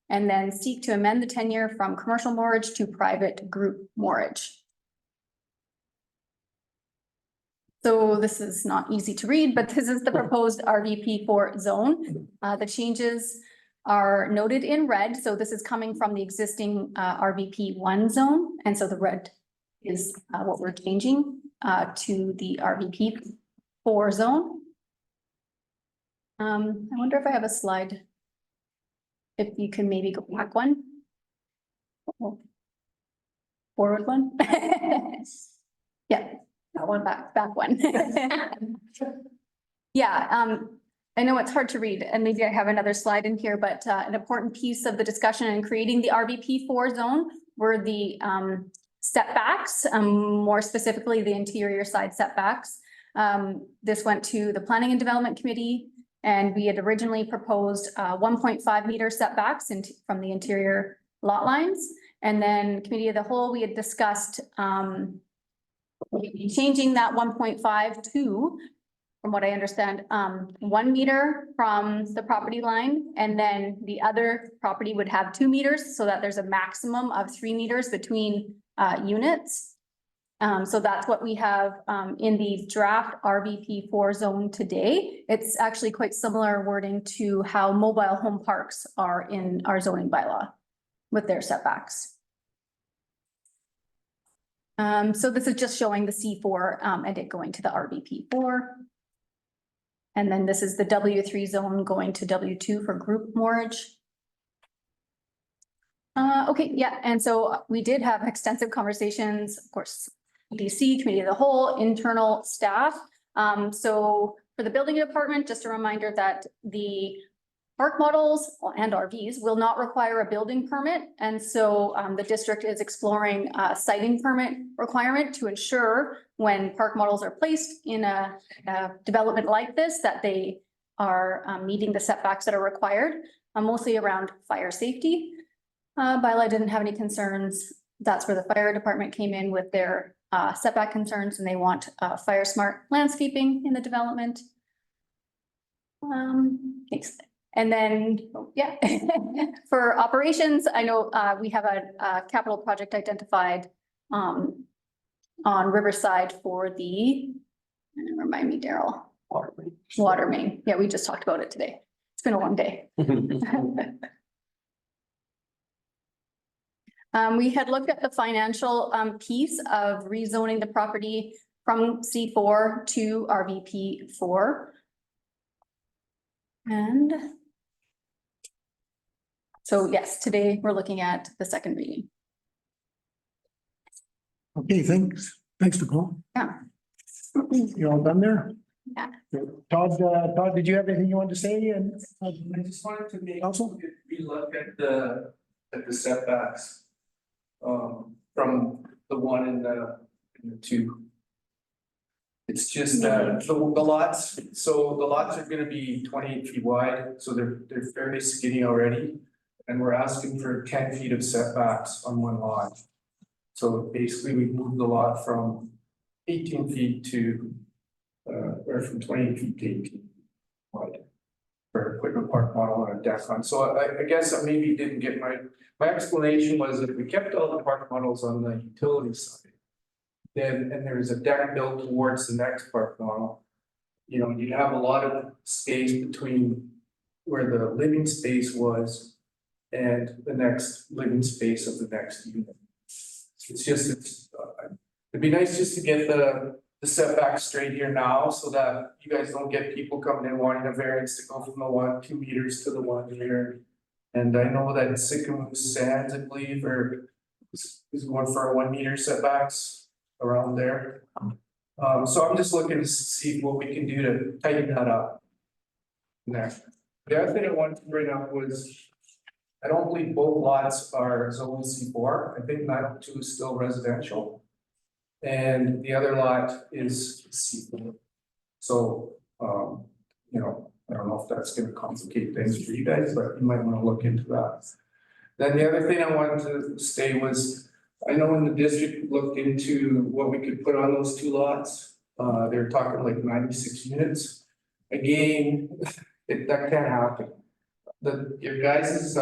and then seek to amend the tenure from commercial moorage to private group moorage. So this is not easy to read, but this is the proposed RVP4 zone. The changes are noted in red. So this is coming from the existing RVP1 zone. And so the red is what we're changing to the RVP4 zone. I wonder if I have a slide. If you can maybe go back one. Oh. Forward one. Yeah, that one back one. Yeah, I know it's hard to read, and maybe I have another slide in here, but an important piece of the discussion in creating the RVP4 zone were the setbacks, more specifically the interior side setbacks. This went to the Planning and Development Committee, and we had originally proposed 1.5 meter setbacks from the interior lot lines. And then Committee of the Whole, we had discussed changing that 1.5 to, from what I understand, 1 meter from the property line, and then the other property would have 2 meters, so that there's a maximum of 3 meters between units. So that's what we have in the draft RVP4 zone today. It's actually quite similar wording to how mobile home parks are in our zoning bylaw with their setbacks. So this is just showing the C4 and it going to the RVP4. And then this is the W3 zone going to W2 for group mortgage. Okay, yeah, and so we did have extensive conversations, of course, DC, Committee of the Whole, internal staff. So for the building department, just a reminder that the park models and RVs will not require a building permit. And so the district is exploring a siting permit requirement to ensure when park models are placed in a development like this, that they are meeting the setbacks that are required, mostly around fire safety. Bylaw didn't have any concerns. That's where the fire department came in with their setback concerns, and they want fire smart landscaping in the development. Thanks. And then, yeah, for operations, I know we have a capital project identified on Riverside for the, remind me, Daryl. Water main. Yeah, we just talked about it today. It's been a long day. We had looked at the financial piece of rezoning the property from C4 to RVP4. And so, yes, today we're looking at the second reading. Okay, thanks. Thanks, Nicole. Yeah. You all done there? Yeah. Todd, did you have anything you wanted to say? And I just wanted to make also, we look at the setbacks. From the 1 and the 2. It's just the lots, so the lots are gonna be 28 feet wide, so they're fairly skinny already. And we're asking for 10 feet of setbacks on one lot. So basically we moved the lot from 18 feet to or from 28 feet to 18 wide. For equipment park model and a deck on. So I guess I maybe didn't get my explanation was if we kept all the park models on the utility side, then, and there's a deck built towards the next park model, you know, you'd have a lot of space between where the living space was and the next living space of the next unit. It's just, it'd be nice just to get the setback straight here now so that you guys don't get people coming in wanting a variance to go from the 2 meters to the 1 meter. And I know that Sycamore Sands, I believe, is going for a 1 meter setbacks around there. So I'm just looking to see what we can do to tighten that up. There. The other thing I wanted to bring up was, I don't believe both lots are zone C4. I think 902 is still residential. And the other lot is C4. So, you know, I don't know if that's gonna complicate things for you guys, but you might wanna look into that. Then the other thing I wanted to say was, I know when the district looked into what we could put on those 2 lots, they're talking like 96 units. Again, that can't happen. Your guys'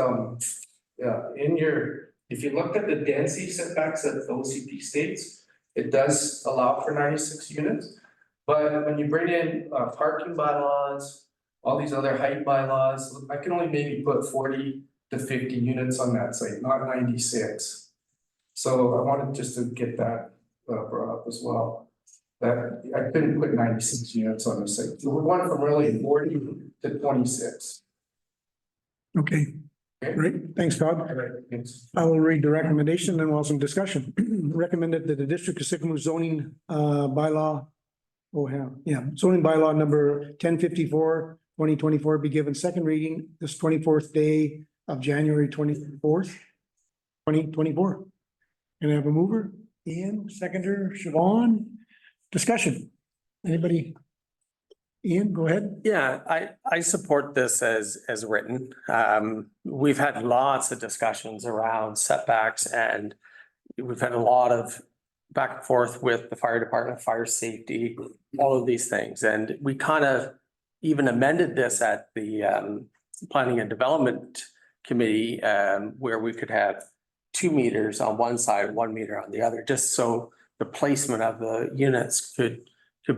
if you looked at the density setbacks that the OCP states, it does allow for 96 units, but when you bring in parking bylaws, all these other height bylaws, I can only maybe put 40 to 50 units on that site, not 96. So I wanted just to get that brought up as well. That I couldn't put 96 units on the site. So we went from really 40 to 26. okay, great. Thanks, Todd. I will read the recommendation and we'll have some discussion. Recommended that the district of Sycamore zoning bylaw. Zoning bylaw number 1054 2024 be given second reading this 24th day of January 24th, 2024. Can I have a mover? Ian, seconder, Siobhan, discussion. Anybody? Ian, go ahead. Yeah, I support this as written. We've had lots of discussions around setbacks and we've had a lot of back and forth with the fire department, fire safety, all of these things. And we kind of even amended this at the planning and development committee, where we could have 2 meters on one side, 1 meter on the other, just so the placement of the units could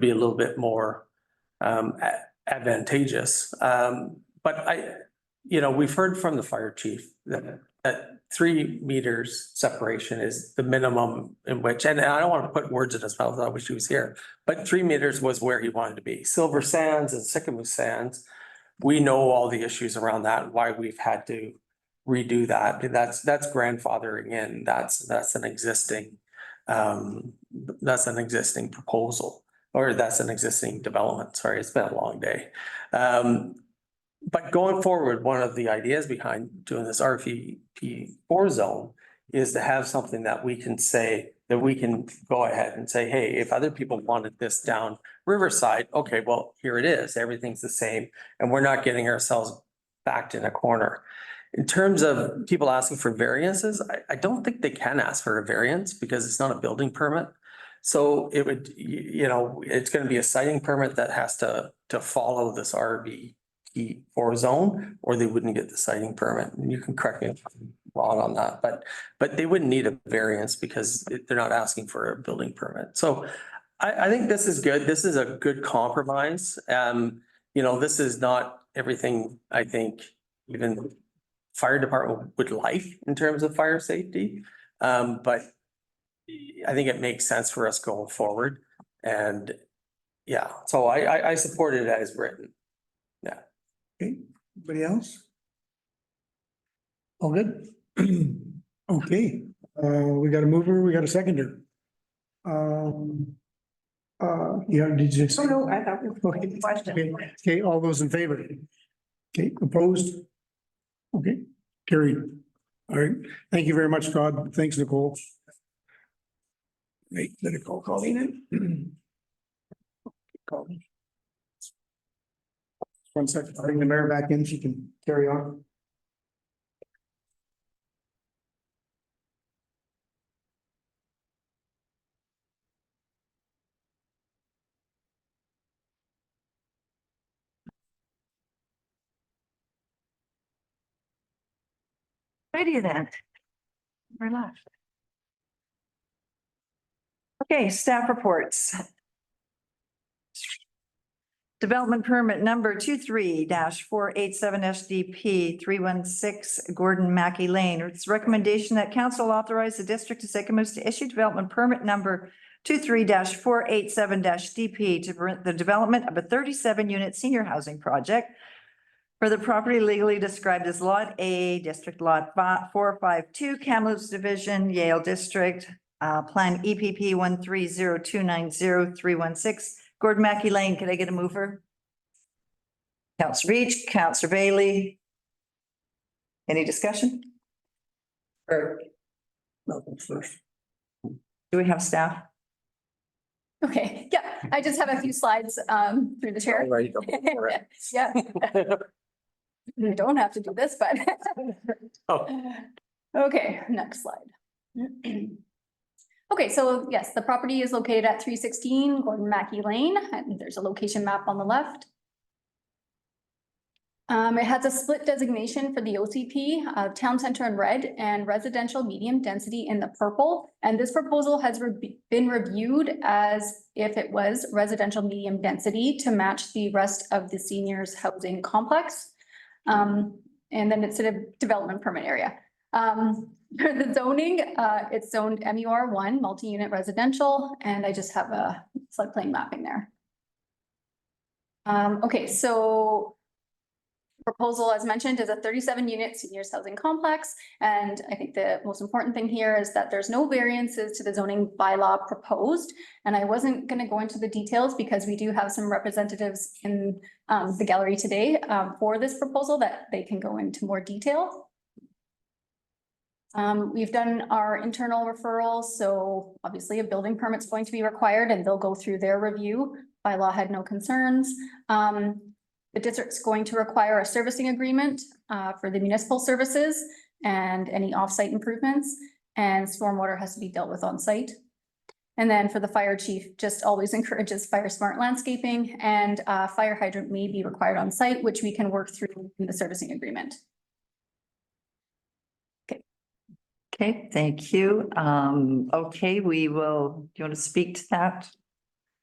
be a little bit more advantageous. But we've heard from the fire chief that 3 meters separation is the minimum in which, and I don't want to put words in his mouth, I wish he was here, but 3 meters was where he wanted to be. Silver Sands and Sycamore Sands, we know all the issues around that, why we've had to redo that. That's grandfathering in, that's an existing proposal. Or that's an existing development. Sorry, it's been a long day. But going forward, one of the ideas behind doing this RVP4 zone is to have something that we can say, that we can go ahead and say, hey, if other people wanted this down Riverside, okay, well, here it is. Everything's the same. And we're not getting ourselves backed in a corner. In terms of people asking for variances, I don't think they can ask for a variance because it's not a building permit. So it would, it's going to be a siting permit that has to follow this RVP4 zone, or they wouldn't get the siting permit. And you can correct me if I'm wrong on that, but they wouldn't need a variance because they're not asking for a building permit. So I think this is good. This is a good compromise. This is not everything I think even fire department would like in terms of fire safety. But I think it makes sense for us going forward. And yeah, so I support it as written. Yeah. Okay, anybody else? All good? Okay, we got a mover, we got a seconder. Did you? Oh, no, I thought we were Okay. question. Okay, all those in favor? Okay, opposed? Okay, carried. All right, thank you very much, Todd. Thanks, Nicole. Right, let it call Colleen in. Colleen. One second, I'll bring the mayor back in, she can carry on. Righty then. We're left. Okay, staff reports. Development permit number 23-487 SDP 316 Gordon Mackey Lane. It's recommendation that council authorize the district of Sycamoose to issue development permit number 23-487 DP to permit the development of a 37-unit senior housing project for the property legally described as Lot A, District Lot 452, Kamloops Division, Yale District, Plan EPP 130290316, Gordon Mackey Lane. Can I get a mover? Councillor Beach, Councillor Bailey. Any discussion? Or Malcolm first. do we have staff? Okay, yeah, I just have a few slides through the chair. Ready to go for it. Yeah. You don't have to do this, but. Oh. Okay, next slide. Okay, so yes, the property is located at 316 Gordon Mackey Lane, and there's a location map on the left. It has a split designation for the OCP, town center in red and residential medium density in the purple. And this proposal has been reviewed as if it was residential medium density to match the rest of the seniors housing complex. And then it's a development permit area. For the zoning, it's zoned MUR1, multi-unit residential, and I just have a floodplain mapping there. Okay, so proposal, as mentioned, is a 37-unit seniors housing complex. And I think the most important thing here is that there's no variances to the zoning bylaw proposed. And I wasn't going to go into the details because we do have some representatives in the gallery today for this proposal that they can go into more detail. We've done our internal referrals, so obviously a building permit's going to be required and they'll go through their review. Bylaw had no concerns. The district's going to require a servicing agreement for the municipal services and any offsite improvements, and stormwater has to be dealt with on site. And then for the fire chief, just always encourages fire smart landscaping, and fire hydrant may be required on site, which we can work through in the servicing agreement. Okay, thank you. Okay, we will, do you want to speak to that?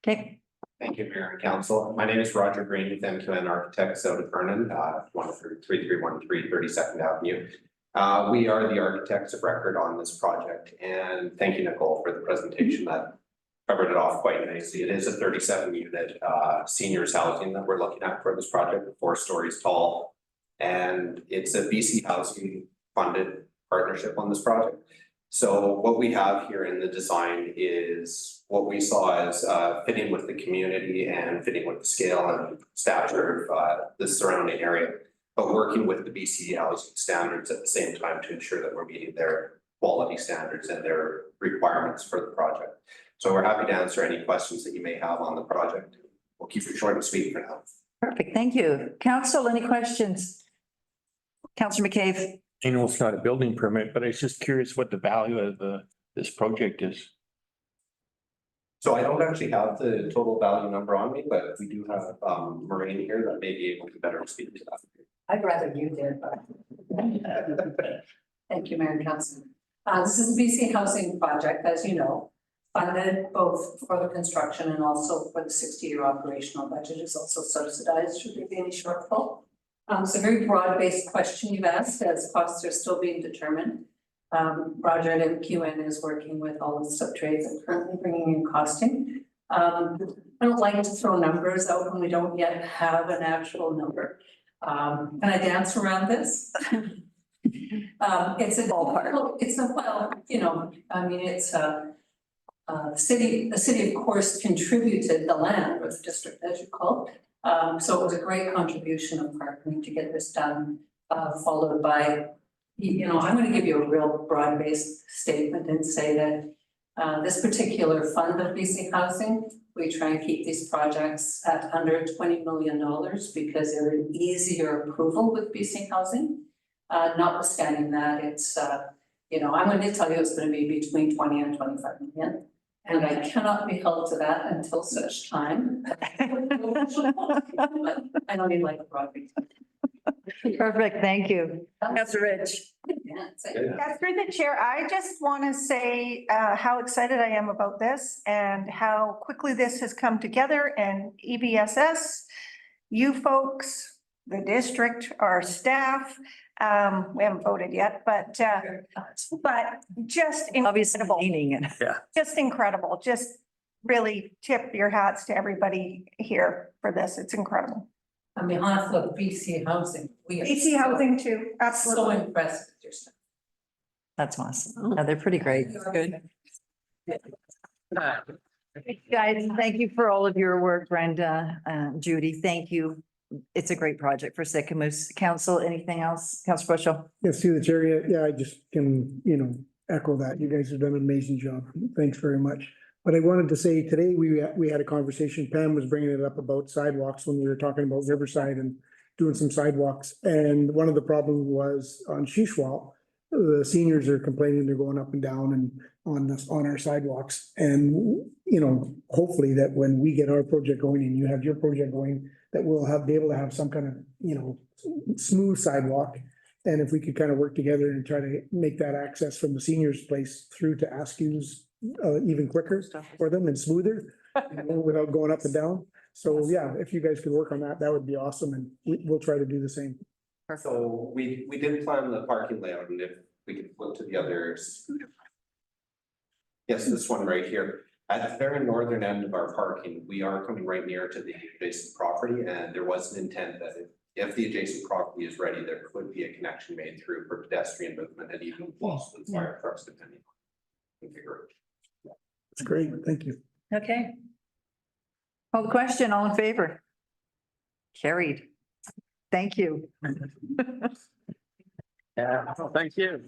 Okay. Thank you, Mayor and Council. My name is Roger Green with MQN Architects out of Vernon, 3313 32nd Avenue. We are the architects of record on this project, and thank you, Nicole, for the presentation that covered it off quite nicely. It is a 37-unit seniors housing that we're looking at for this project, 4 stories tall, and it's a BC Housing funded partnership on this project. So what we have here in the design is what we saw as fitting with the community and fitting with the scale and stature of the surrounding area, but working with the BC housing standards at the same time to ensure that we're meeting their quality standards and their requirements for the project. So we're happy to answer any questions that you may have on the project. We'll keep it short and sweet for now. Perfect, thank you. Council, any questions? Councillor McCabe. I know it's not a building permit, but I was just curious what the value of this project is. So I don't actually have the total value number on me, but we do have Maureen here that may be able to better speak to that. I'd rather you did, but. Thank you, Mayor and Council. This is a BC housing project, as you know, funded both for the construction and also for the 60-year operational budget is also subsidized should there be any shortfall. It's a very broad-based question you've asked, as costs are still being determined. Roger at MQN is working with all the sub-trades and currently bringing in costing. I don't like to throw numbers out when we don't yet have an actual number. Can I dance around this? It's a ballpark. It's a, well, you know, I mean, it's the city of course contributed the land, or the district as you call it. So it was a great contribution of partnering to get this done, followed by, you know, I'm going to give you a real broad-based statement and say that this particular fund of BC Housing, we try and keep these projects at under $20 million because they're an easier approval with BC Housing. Notwithstanding that, it's, you know, I'm going to tell you it's going to be between 20 and 25 million. And I cannot be held to that until such time. I don't need like a broad. Perfect, thank you. That's Rich. Yeah, through the chair, I just want to say how excited I am about this and how quickly this has come together, and EBSS, you folks, the district, our staff, we haven't voted yet, but just Obviously incredible. meaning it. Yeah. Just incredible. Just really tip your hats to everybody here for this. It's incredible. On behalf of BC Housing, we are BC Housing too, so absolutely. impressed with your stuff. That's awesome. Yeah, they're pretty great. Good. Guys, thank you for all of your work, Brenda, Judy, thank you. It's a great project for Sycamoose. Council, anything else? Councillor Bushel? Yes, through the chair, yeah, I just can, you know, echo that. You guys have done an amazing job. Thanks very much. But I wanted to say today, we had a conversation, Pam was bringing it up about sidewalks when we were talking about Riverside and doing some sidewalks. And one of the problems was on Shishwal, the seniors are complaining they're going up and down and on our sidewalks. And, you know, hopefully that when we get our project going and you have your project going, that we'll be able to have some kind of, you know, smooth sidewalk. And if we could kind of work together and try to make that access from the seniors' place through to Askew's even quicker for them and smoother, you know, without going up and down. So yeah, if you guys could work on that, that would be awesome. And we'll try to do the same. So we did plan the parking layout, and if we could flip to the others. Yes, this one right here. At the very northern end of our parking, we are coming right near to the adjacent property, and there was an intent that if if the adjacent property is ready, there could be a connection made through for pedestrian movement and even also with fire trucks depending on configuration. That's great. Thank you. Okay. Call the question, all in favor? Carried. Thank you. Yeah, thank you.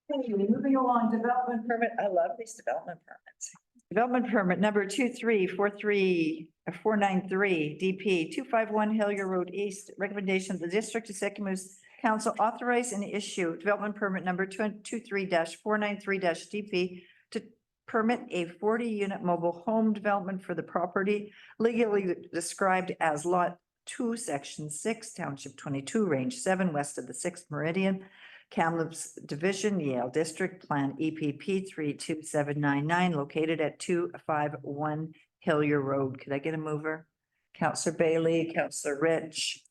Moving along, development permit. I love these development permits. Development permit number 2343493 DP 251 Hillier Road East. Recommendation of the District Executive Council authorize and issue development permit number 23-493 DP to permit a 40-unit mobile home development for the property legally described as Lot 2, Section 6, Township 22, Range 7, west of the 6th Meridian, Kamloops Division, Yale District, Plan EPP 32799, located at 251 Hillier Road. Could I get a mover? Counselor Bailey, Counselor Rich.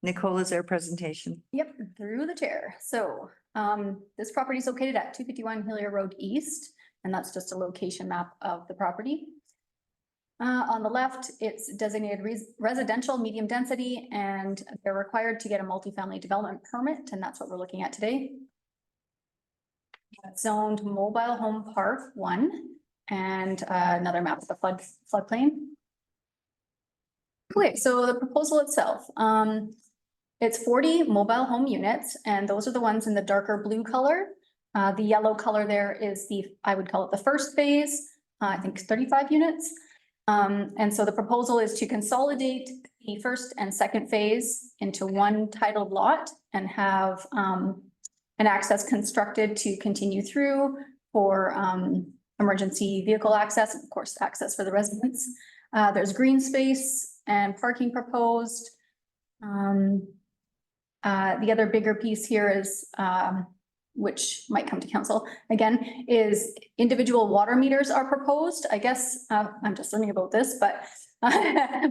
Nicole, is there a presentation? Yep, through the chair. So this property is located at 251 Hillier Road East, and that's just a location map of the property. On the left, it's designated residential medium density, and they're required to get a multifamily development permit, and that's what we're looking at today. It's zoned mobile home park 1, and another map of the floodplain. Okay, so the proposal itself, it's 40 mobile home units, and those are the ones in the darker blue color. The yellow color there is I would call it the first phase, I think 35 units. And so the proposal is to consolidate the first and second phase into one titled lot and have an access constructed to continue through for emergency vehicle access, and of course, access for the residents. There's green space and parking proposed. The other bigger piece here is which might come to council again, is individual water meters are proposed. I guess I'm just learning about this, but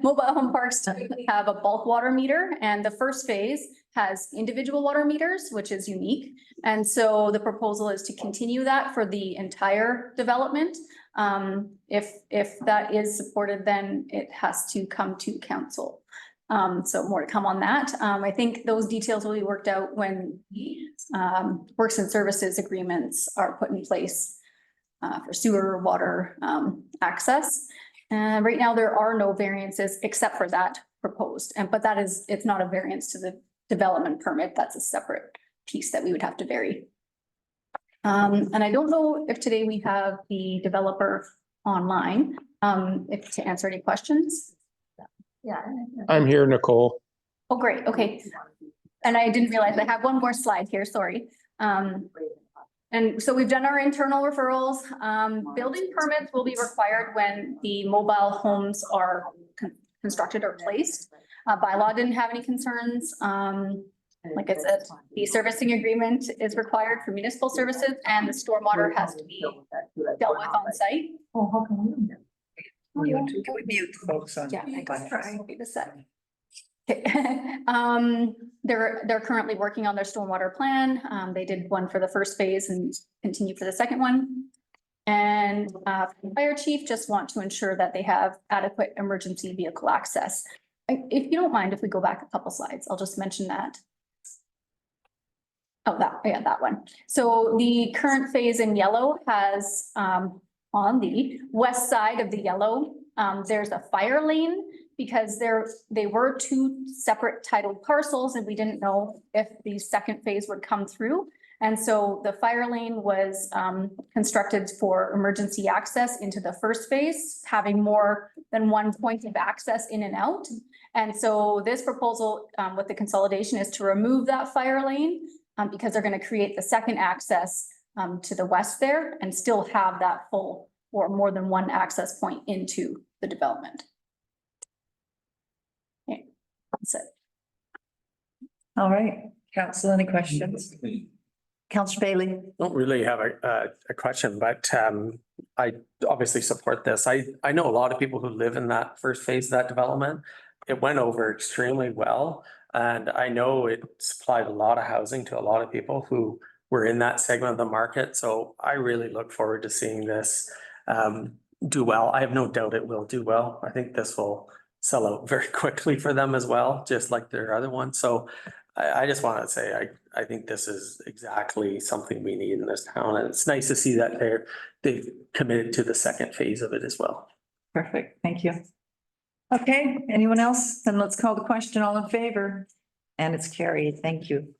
mobile home parks typically have a bulk water meter, and the first phase has individual water meters, which is unique. And so the proposal is to continue that for the entire development. If that is supported, then it has to come to council. So more to come on that. I think those details will be worked out when the works and services agreements are put in place for sewer, water access. And right now there are no variances except for that proposed. But it's not a variance to the development permit. That's a separate piece that we would have to vary. And I don't know if today we have the developer online to answer any questions. Yeah. I'm here, Nicole. Oh, great. Okay. And I didn't realize I have one more slide here. Sorry. And so we've done our internal referrals. Building permits will be required when the mobile homes are constructed or placed. Bylaw didn't have any concerns. Like I said, the servicing agreement is required for municipal services, and the stormwater has to be dealt with on site. Oh, how come we don't have? Can we mute folks on? Yeah, I got it. I'll be the set. Okay. They're currently working on their stormwater plan. They did one for the first phase and continue for the second one. And the fire chief just want to ensure that they have adequate emergency vehicle access. If you don't mind, if we go back a couple slides, I'll just mention that. Oh, that one. So the current phase in yellow has on the west side of the yellow, there's a fire lane, because they were two separate titled parcels, and we didn't know if the second phase would come through. And so the fire lane was constructed for emergency access into the first phase, having more than one point of access in and out. And so this proposal with the consolidation is to remove that fire lane because they're going to create the second access to the west there and still have that full or more than one access point into the development. Okay, that's it. All right, council, any questions? Councillor Bailey. Don't really have a question, but I obviously support this. I know a lot of people who live in that first phase of that development. It went over extremely well, and I know it supplied a lot of housing to a lot of people who were in that segment of the market. So I really look forward to seeing this do well. I have no doubt it will do well. I think this will sell out very quickly for them as well, just like their other one. So I just want to say, I think this is exactly something we need in this town. And it's nice to see that they've committed to the second phase of it as well. Perfect, thank you. Okay, anyone else? Then let's call the question. All in favor? And it's carried. Thank you.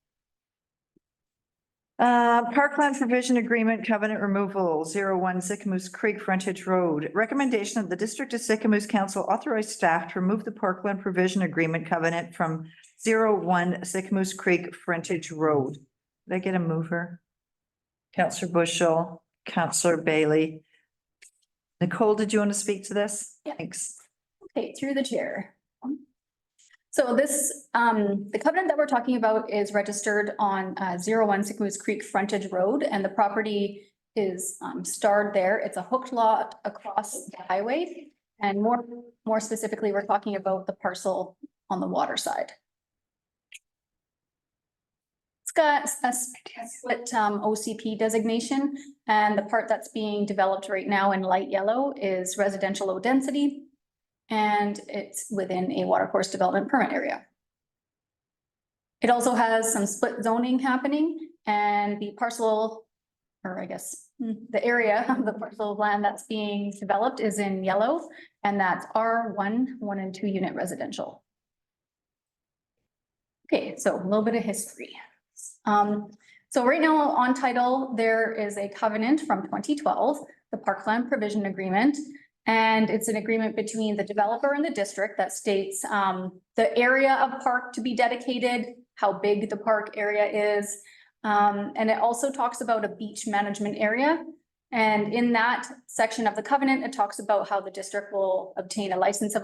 Parkland Provision Agreement Covenant Removal, 01 Sycamoose Creek Frontage Road. Recommendation of the District of Sycamoose Council authorize staff to remove the Parkland Provision Agreement Covenant from 01 Sycamoose Creek Frontage Road. Did I get a mover? Counselor Bushel, Counselor Bailey. Nicole, did you want to speak to this? Yeah. Thanks. Okay, through the chair. So this, the covenant that we're talking about is registered on 01 Sycamoose Creek Frontage Road, and the property is starred there. It's a hooked lot across the highway. And more specifically, we're talking about the parcel on the water side. It's got a split OCP designation, and the part that's being developed right now in light yellow is residential low density. And it's within a watercourse development permit area. It also has some split zoning happening, and the parcel, or I guess the area of the parcel of land that's being developed is in yellow, and that's R1, 1 and 2 unit residential. Okay, so a little bit of history. So right now on title, there is a covenant from 2012, the Parkland Provision Agreement. And it's an agreement between the developer and the district that states the area of park to be dedicated, how big the park area is. And it also talks about a beach management area. And in that section of the covenant, it talks about how the district will obtain a license of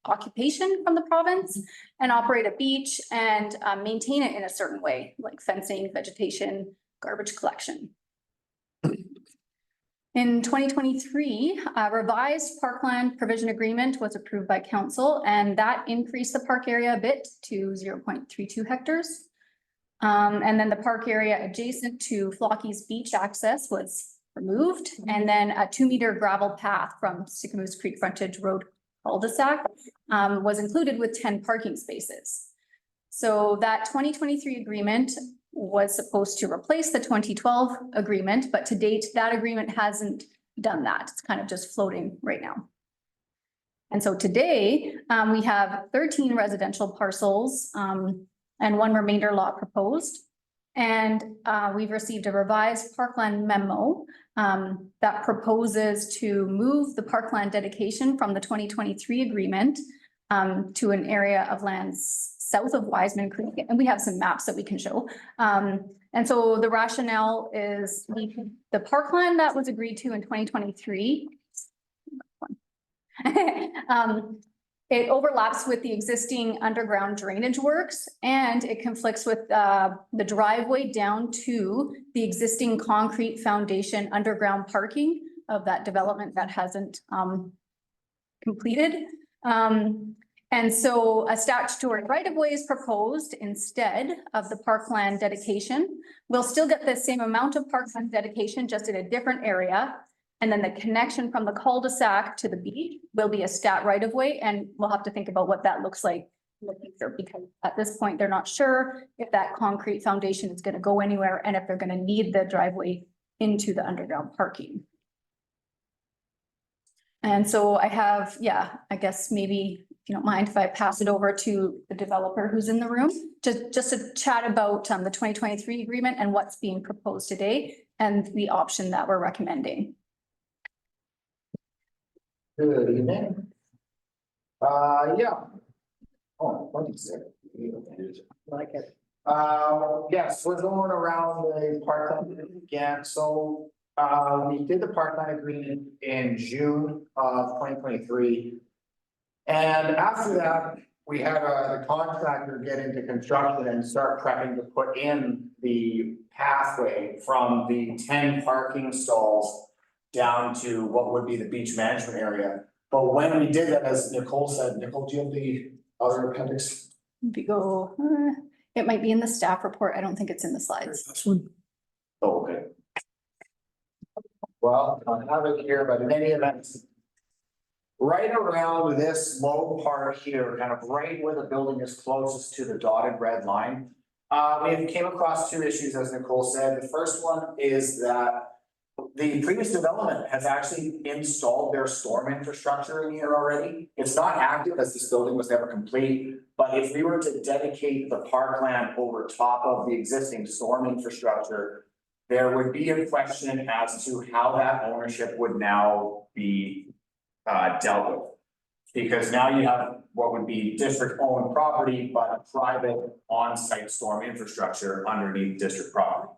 occupation from the province and operate a beach and maintain it in a certain way, like fencing, vegetation, garbage collection. In 2023, a revised parkland provision agreement was approved by council, and that increased the park area a bit to 0.32 hectares. And then the park area adjacent to Flocky's beach access was removed, and then a 2-meter gravel path from Sycamoose Creek Frontage Road cul-de-sac was included with 10 parking spaces. So that 2023 agreement was supposed to replace the 2012 agreement, but to date, that agreement hasn't done that. It's kind of just floating right now. And so today, we have 13 residential parcels and 1 remainder lot proposed. And we've received a revised parkland memo that proposes to move the parkland dedication from the 2023 agreement to an area of lands south of Wiseman Creek, and we have some maps that we can show. And so the rationale is the parkland that was agreed to in 2023. It overlaps with the existing underground drainage works, and it conflicts with the driveway down to the existing concrete foundation underground parking of that development that hasn't completed. And so a statutory right-of-way is proposed instead of the parkland dedication. We'll still get the same amount of parkland dedication, just in a different area. And then the connection from the cul-de-sac to the beach will be a stat right-of-way, and we'll have to think about what that looks like in the future, because at this point, they're not sure if that concrete foundation is going to go anywhere and if they're going to need the driveway into the underground parking. And so I have, I guess maybe, if you don't mind if I pass it over to the developer who's in the room, just to chat about the 2023 agreement and what's being proposed today and the option that we're recommending. Good evening. Yeah. Oh, what is it? Like it. Yes, we're going around the parkland again, so we did the parkland agreement in June of 2023. And after that, we had the contractor get into construction and start prepping to put in the pathway from the 10 parking stalls down to what would be the beach management area. But when we did that, as Nicole said, Nicole, do you have the other appendix? If you go, it might be in the staff report. I don't think it's in the slides. This one. Oh, okay. Well, I have it here, but in any event, right around this low part here, kind of right where the building is closest to the dotted red line. We came across two issues, as Nicole said. The first one is that the previous development has actually installed their storm infrastructure in here already. It's not active as this building was never complete, but if we were to dedicate the parkland over top of the existing storm infrastructure, there would be a question as to how that ownership would now be dealt with. Because now you have what would be district-owned property, but private on-site storm infrastructure underneath district property.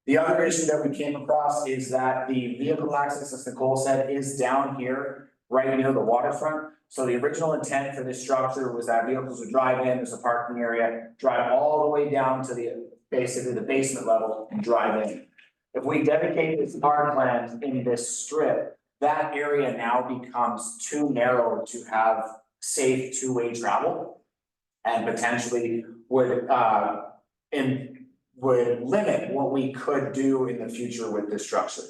The other issue that we came across is that the vehicle access, as Nicole said, is down here, right near the waterfront. So the original intent for this structure was that vehicles would drive in, there's a parking area, drive all the way down to basically the basement level and drive in. If we dedicate this parkland in this strip, that area now becomes too narrow to have safe two-way travel. And potentially would limit what we could do in the future with this structure.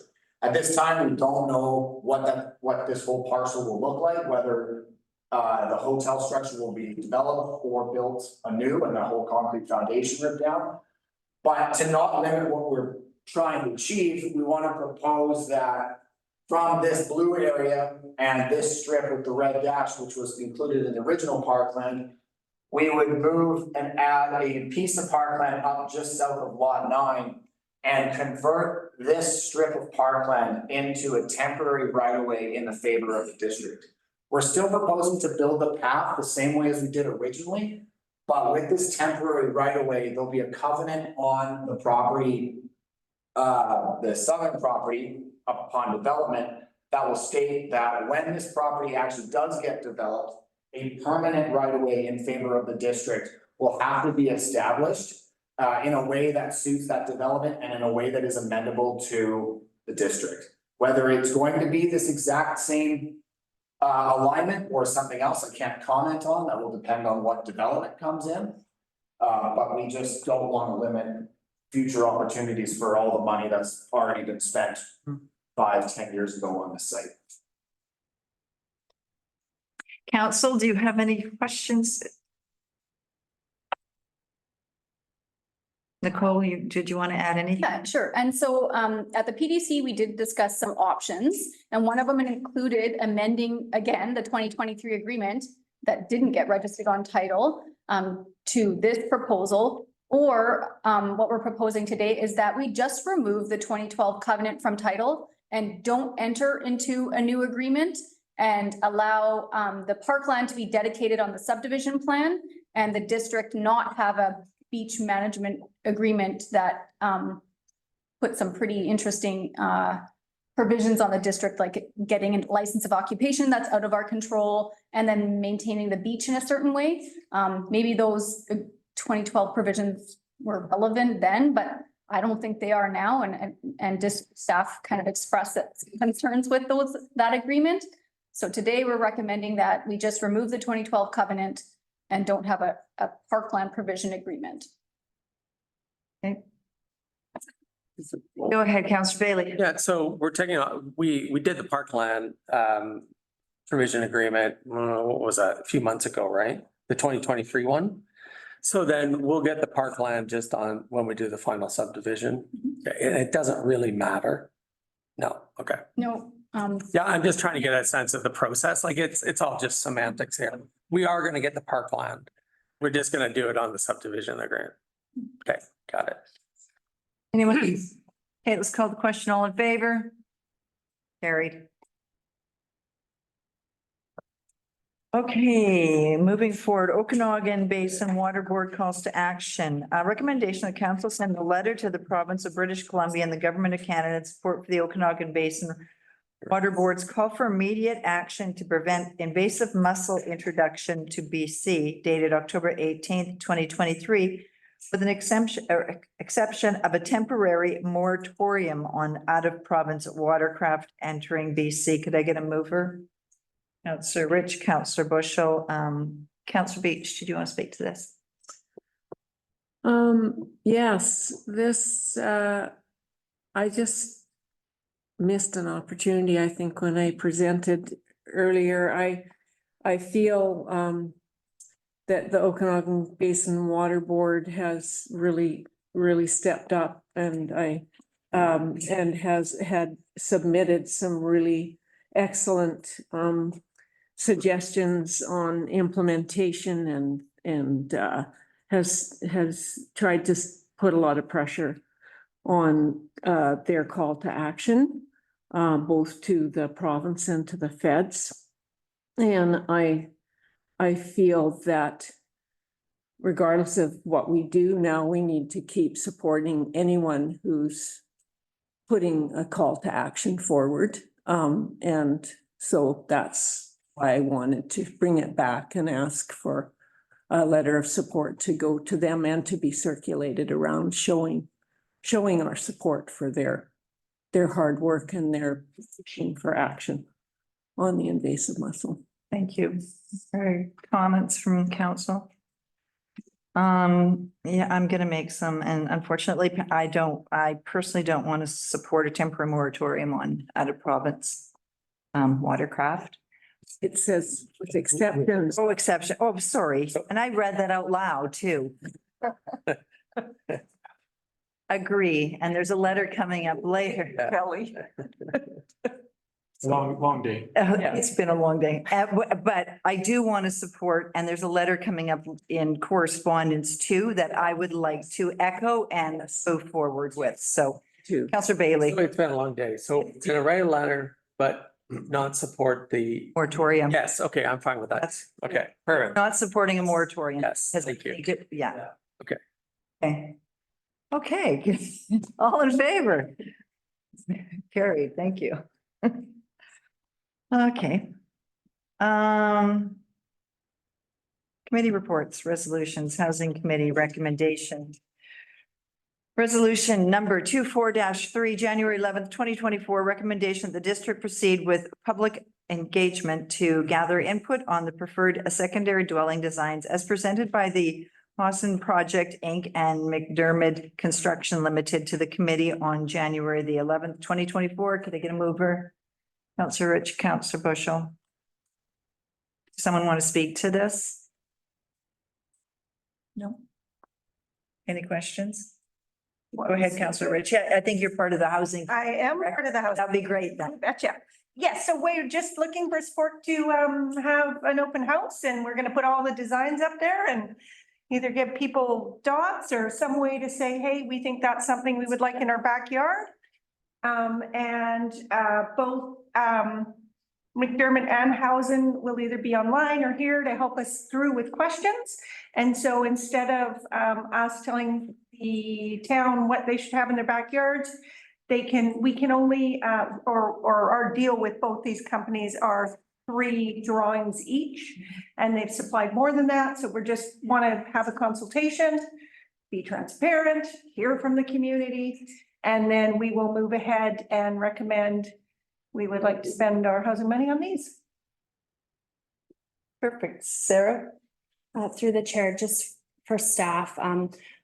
At this time, we don't know what this whole parcel will look like, whether the hotel structure will be developed or built anew and the whole concrete foundation ripped down. But to not limit what we're trying to achieve, we want to propose that from this blue area and this strip with the red dash, which was included in the original parkland, we would move and add a piece of parkland up just south of lot 9 and convert this strip of parkland into a temporary right-of-way in the favor of the district. We're still proposing to build the path the same way as we did originally, but with this temporary right-of-way, there'll be a covenant on the property, the southern property upon development that will state that when this property actually does get developed, a permanent right-of-way in favor of the district will have to be established in a way that suits that development and in a way that is amendable to the district. Whether it's going to be this exact same alignment or something else, I can't comment on. That will depend on what development comes in. But we just don't want to limit future opportunities for all the money that's already been spent 5-10 years ago on this site. Council, do you have any questions? Nicole, did you want to add anything? Yeah, sure. And so at the PDC, we did discuss some options, and one of them included amending again the 2023 agreement that didn't get registered on title to this proposal. Or what we're proposing today is that we just remove the 2012 covenant from title and don't enter into a new agreement and allow the parkland to be dedicated on the subdivision plan and the district not have a beach management agreement that put some pretty interesting provisions on the district, like getting a license of occupation that's out of our control and then maintaining the beach in a certain way. Maybe those 2012 provisions were relevant then, but I don't think they are now. And district staff kind of expressed concerns with that agreement. So today we're recommending that we just remove the 2012 covenant and don't have a parkland provision agreement. Okay. Go ahead, Councillor Bailey. Yeah, so we're taking, we did the parkland provision agreement, what was that, a few months ago, right? The 2023 one. So then we'll get the parkland just on when we do the final subdivision. And it doesn't really matter. No, okay. No. Yeah, I'm just trying to get a sense of the process. Like it's all just semantics here. We are gonna get the parkland. We're just gonna do it on the subdivision agreement. Okay, got it. Anyone? Okay, let's call the question. All in favor? Carried. Okay, moving forward, Okanagan Basin Water Board calls to action. Recommendation the council send a letter to the province of British Columbia and the government of Canada in support for the Okanagan Basin Water Board's call for immediate action to prevent invasive mussel introduction to BC dated October 18th, 2023, with an exception of a temporary moratorium on out-of-province watercraft entering BC. Could I get a mover? Councillor Rich, Councillor Bushel, Councillor Beach, did you want to speak to this? Yes, this, I just missed an opportunity, I think, when I presented earlier, I feel that the Okanagan Basin Water Board has really stepped up, and and has had submitted some really excellent suggestions on implementation, and has tried to put a lot of pressure on their call to action, both to the province and to the feds. And I feel that regardless of what we do now, we need to keep supporting anyone who's putting a call to action forward. And so that's why I wanted to bring it back and ask for a letter of support to go to them and to be circulated around, showing our support for their hard work and their pushing for action on the invasive mussel. Thank you. Comments from council? Yeah, I'm gonna make some, and unfortunately, I personally don't want to support a temporary moratorium on out of province watercraft. It says with exceptions. Oh, exception. Oh, sorry. And I read that out loud too. Agree. And there's a letter coming up later, Kelly. Long day. It's been a long day, but I do want to support, and there's a letter coming up in correspondence too that I would like to echo and move forward with. So, Councillor Bailey. It's been a long day, so it's gonna write a letter, but not support the. Moratorium. Yes, okay, I'm fine with that. Okay, perfect. Not supporting a moratorium. Yes, thank you. Yeah. Okay. Okay. Okay, all in favor? Carried, thank you. Okay. Committee reports, resolutions, housing committee recommendation. Resolution number 24-3, January 11th, 2024, recommendation the district proceed with public engagement to gather input on the preferred secondary dwelling designs as presented by the Hawson Project, Inc. and McDermott Construction Limited to the committee on January the 11th, 2024. Could I get a mover? Councillor Rich, Councillor Bushel. Someone want to speak to this? No? Any questions? Go ahead, Councillor Rich. Yeah, I think you're part of the housing. I am part of the house. That'd be great then. Betcha. Yes, so we're just looking for support to have an open house, and we're gonna put all the designs up there and either give people dots or some way to say, hey, we think that's something we would like in our backyard. Both McDermott and Housen will either be online or here to help us through with questions. And so instead of us telling the town what they should have in their backyards, we can only, or our deal with both these companies are 3 drawings each, and they've supplied more than that. So we're just want to have a consultation, be transparent, hear from the community, and then we will move ahead and recommend we would like to spend our housing money on these. Perfect. Sarah? Through the chair, just for staff,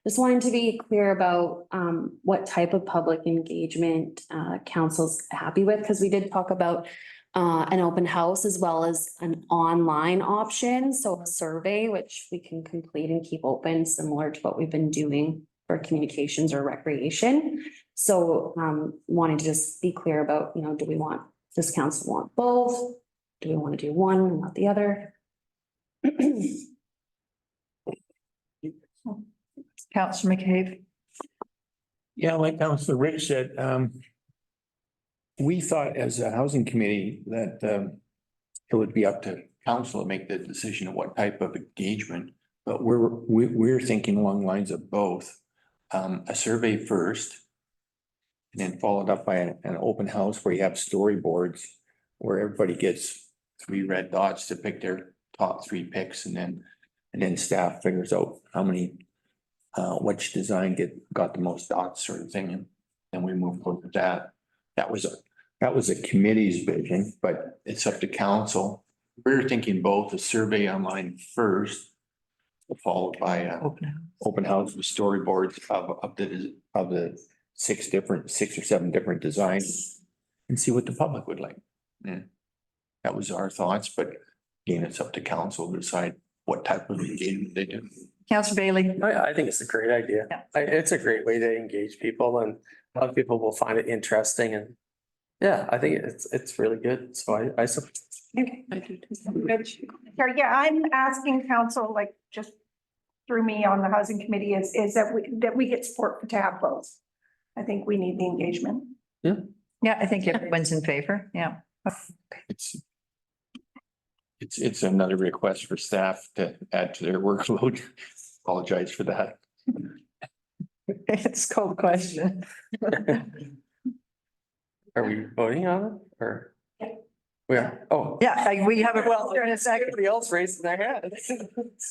just wanting to be clear about what type of public engagement council's happy with, because we did talk about an open house as well as an online option, so a survey which we can complete and keep open, similar to what we've been doing for communications or recreation. So wanting to just be clear about, does council want both? Do we want to do one and not the other? Councillor McCabe? Yeah, like Councillor Rich said, we thought as a housing committee that it would be up to council to make the decision of what type of engagement, but we're thinking along the lines of both. A survey first, and then followed up by an open house where you have storyboards where everybody gets 3 red dots to pick their top 3 picks, and then staff figures out how many which design got the most dots, sort of thing, and then we move forward with that. That was a committee's vision, but it's up to council. We're thinking both a survey online first, followed by open house with storyboards of the 6 or 7 different designs, and see what the public would like. Yeah. That was our thoughts, but again, it's up to council to decide what type of engagement they do. Councillor Bailey. I think it's a great idea. Yeah. It's a great way to engage people and a lot of people will find it interesting and yeah, I think it's really good. So I support. I do too. Sorry, yeah, I'm asking council, like, just through me on the housing committee is that we get support to have both. I think we need the engagement. Yeah, I think everyone's in favor. Yeah. It's another request for staff to add to their workload. Apologize for that. It's called question. Are we voting on it or? We are. Oh. Yeah, we have it. Well, in a second. Everybody else raising their hand.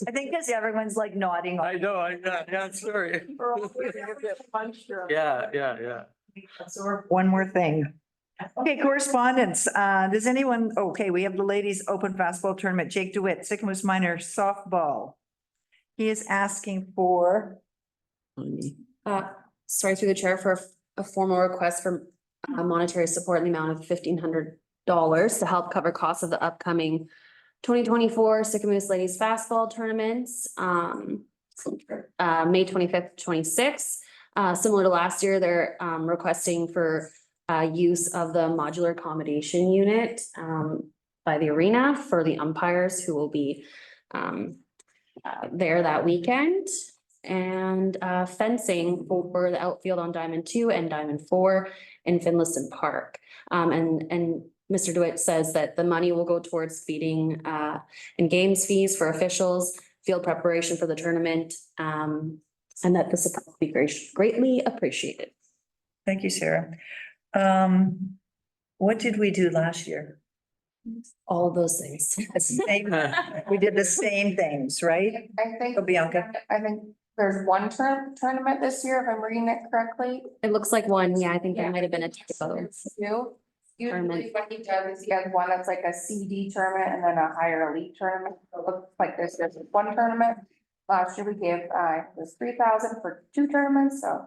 I think because everyone's like nodding. I know, yeah, sorry. Yeah. Absorb one more thing. Okay, correspondence. Does anyone, okay, we have the ladies open fastball tournament. Jake DeWitt, Sycamoose Minor softball. He is asking for. Sorry, through the chair for a formal request for monetary support in the amount of $1,500 to help cover costs of the upcoming 2024 Sycamoose Ladies Fastball Tournaments, May 25th, 26th. Similar to last year, they're requesting for use of the modular accommodation unit by the arena for the umpires who will be there that weekend. And fencing for the outfield on Diamond 2 and Diamond 4 in Finlayson Park. And Mr. DeWitt says that the money will go towards feeding and games fees for officials, field preparation for the tournament, and that the support will be greatly appreciated. Thank you, Sarah. What did we do last year? All of those things. We did the same things, right? I think. Oh, Bianca. I think there's one tournament this year, if I'm reading it correctly. It looks like one, yeah, I think there might have been a typo. Two. Usually Tournament. what he does is he has one that's like a CD tournament and then a higher elite tournament. So it looks like there's one tournament. Last year we gave, it was 3,000 for two tournaments, so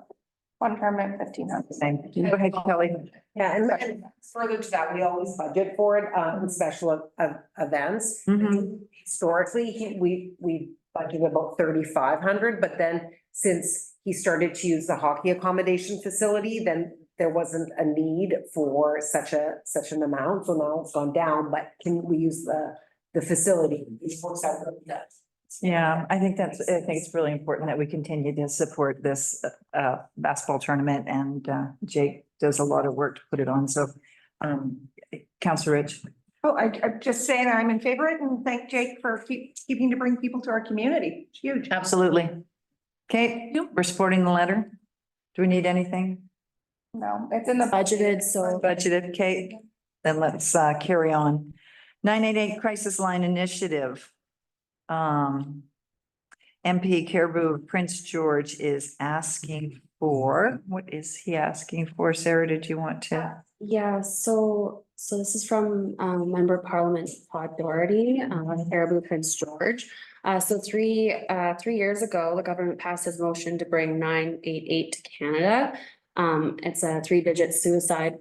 one tournament, 1,500. Same. Go ahead, Kelly. Yeah, and further to that, we always budget for it, in special events. Mhm. Historically, we budgeted about 3,500, but then since he started to use the hockey accommodation facility, then there wasn't a need for such an amount, so now it's gone down, but can we use the facility? Yeah, I think it's really important that we continue to support this basketball tournament and Jake does a lot of work to put it on. So Councillor Rich. Oh, I'm just saying I'm in favor of it and thank Jake for keeping to bring people to our community. It's huge. Absolutely. Okay, we're supporting the letter. Do we need anything? No, it's in the Budgeted, so. Budgeted, okay, then let's carry on. 988 Crisis Line Initiative. MP Caribou Prince George is asking for, what is he asking for? Sarah, did you want to? Yeah, so this is from Member of Parliament Todd Doherty, Caribou Prince George. So three years ago, the government passed his motion to bring 988 to Canada. It's a 3-digit suicide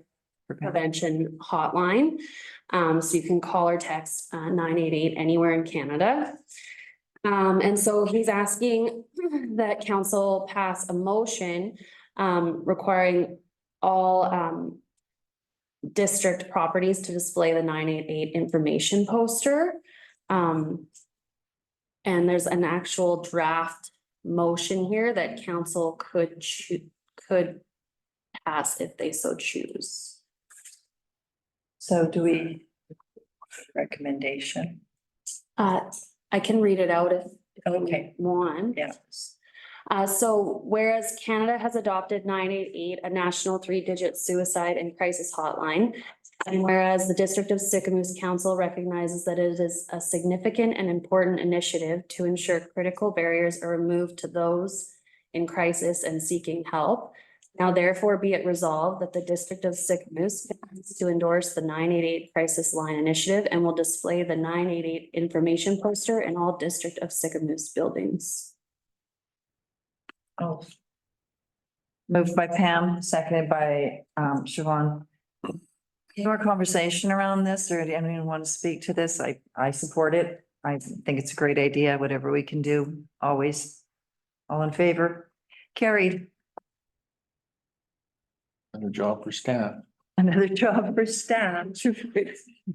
prevention hotline. So you can call or text 988 anywhere in Canada. And so he's asking that council pass a motion requiring all district properties to display the 988 information poster. And there's an actual draft motion here that council could pass if they so choose. So do we recommendation? I can read it out if Okay. you want. Yes. So whereas Canada has adopted 988, a national 3-digit suicide and crisis hotline, and whereas the District of Sycamoose Council recognizes that it is a significant and important initiative to ensure critical barriers are removed to those in crisis and seeking help. Now therefore be it resolved that the District of Sycamoose plans to endorse the 988 Crisis Line Initiative and will display the 988 information poster in all District of Sycamoose buildings. Moved by Pam, seconded by Siobhan. Any more conversation around this, or do anyone want to speak to this? I support it. I think it's a great idea, whatever we can do, always. All in favor? Carried. Another job for staff. Another job for staff.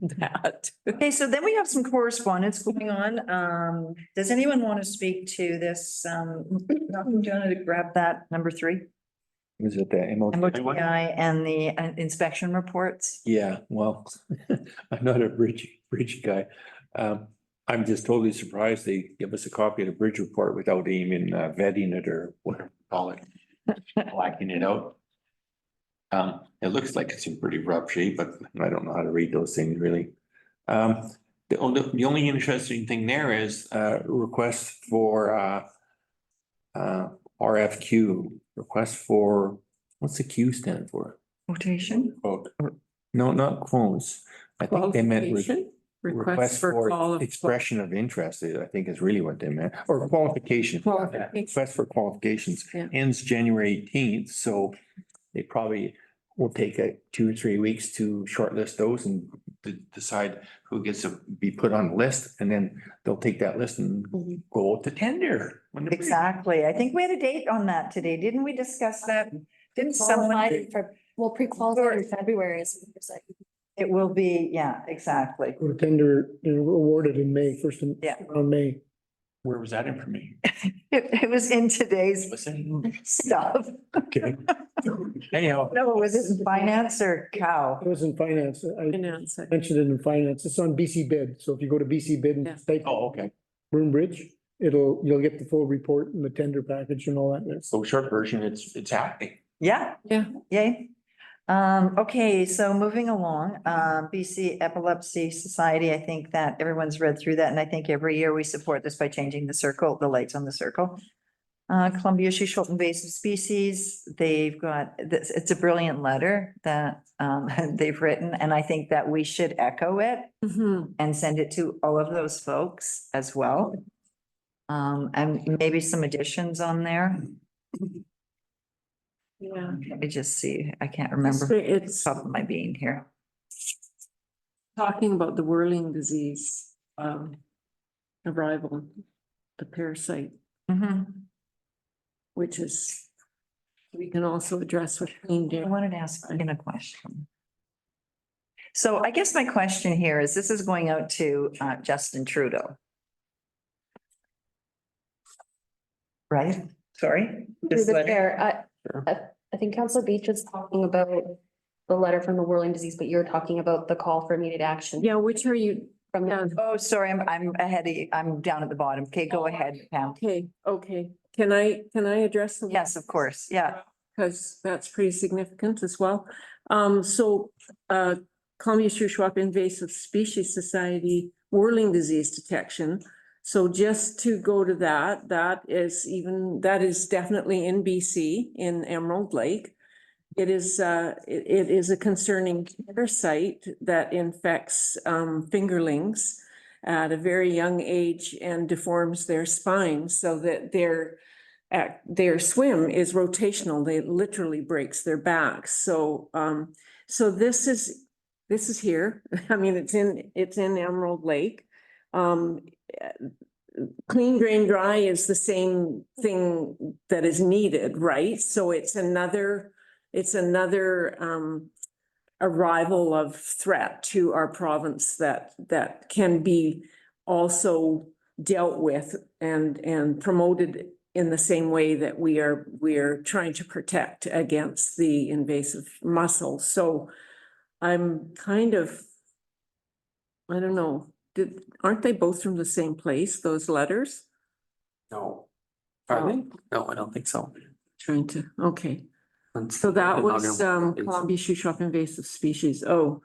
That. Okay, so then we have some correspondence going on. Does anyone want to speak to this? Malcolm, do you want to grab that number 3? Was it the MOT one? MOTI and the inspection reports? Yeah, well, I'm not a bridge guy. I'm just totally surprised they give us a copy of the bridge report without even vetting it or whatever you call it. Blacking it out. It looks like it's in pretty rough shape, but I don't know how to read those things really. The only interesting thing there is request for RFQ, request for, what's the Q stand for? Quotation? Oh, no, not quotes. I think they meant Qualification? request for expression of interest, I think is really what they meant, or qualification. Request for qualifications Yeah. ends January 18th, so they probably will take 2 or 3 weeks to shortlist those and decide who gets to be put on the list, and then they'll take that list and go to tender. Exactly. I think we had a date on that today. Didn't we discuss that? Didn't someone? Pre-qualified in February is. It will be, yeah, exactly. Go to tender, awarded in May, around May. Where was that information? It was in today's Listen, stuff. okay. Anyhow. No, was it in finance or cow? It was in finance. I Finance. mentioned it in finance. It's on BC bid. So if you go to BC bid and Yeah. type Oh, okay. Broom Bridge, you'll get the full report and the tender package and all that. So short version, it's happening. Yeah, Yeah. yay. Okay, so moving along, BC Epilepsy Society, I think that everyone's read through that, and I think every year we support this by changing the circle, the lights on the circle. Columbia Shuswap invasive species, they've got this, it's a brilliant letter that they've written, and I think that we should echo it and send it to all of those folks as well. And maybe some additions on there. Yeah. Let me just see, I can't remember. It's Top of my being here. talking about the whirling disease, arrival, the parasite, which is, we can also address with clean I air. wanted to ask Ian a question. So I guess my question here is, this is going out to Justin Trudeau. Right? Sorry? Through This the letter? chair, I think Councilor Beach is talking about the letter from the whirling disease, but you're talking about the call for immediate action. Yeah, which are you? From Yeah. Oh, sorry, I'm ahead of you. I'm down at the bottom. Okay, go ahead, Pam. Okay. Can I address the? Yes, of course. Yeah. Because that's pretty significant as well. Columbia Shuswap Invasive Species Society whirling disease detection. So just to go to that, that is definitely in BC, in Emerald Lake. It is a concerning parasite that infects fingerlings at a very young age and deforms their spine so that their swim is rotational. They literally breaks their backs. So this is here. I mean, it's in Emerald Lake. Clean, drain, dry is the same thing that is needed, right? So it's another arrival of threat to our province that can be also dealt with and promoted in the same way that we are trying to protect against the invasive mussel. So I'm kind of, I don't know, aren't they both from the same place, those letters? No. Are they? No, I don't think so. Trying to, okay. So that was Columbia Shuswap invasive species. Oh,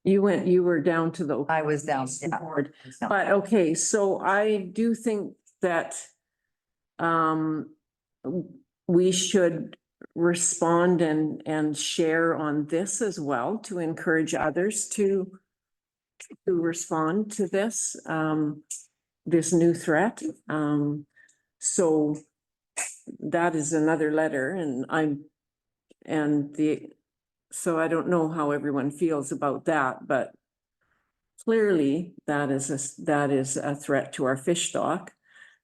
you were down to the. I was down. Yeah. Board. But okay, so I do think that we should respond and share on this as well to encourage others to respond to this new threat. So that is another letter, and So I don't know how everyone feels about that, but clearly that is a threat to our fish stock.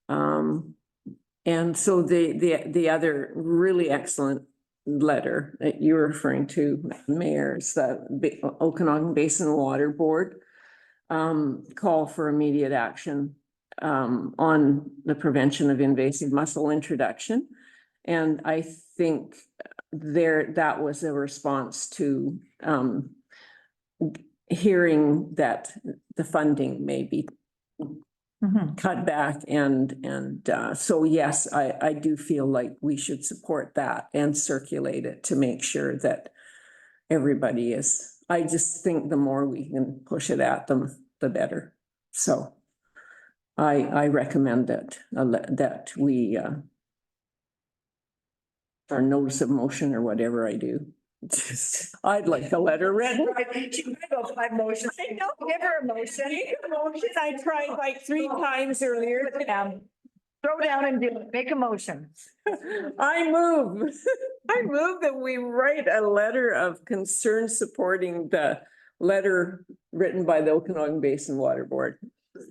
And so the other really excellent letter that you're referring to, Mayor, is the Okanagan Basin Water Board call for immediate action on the prevention of invasive mussel introduction. And I think that was a response to hearing that the funding may be cut back and so yes, I do feel like we should support that and circulate it to make sure that everybody is. I just think the more we can push it at them, the better. So I recommend that we our notice of motion or whatever I do. I'd like a letter written. My motion. I don't give her a motion. I tried like 3 times earlier. Throw down and do it. Make a motion. I move that we write a letter of concern supporting the letter written by the Okanagan Basin Water Board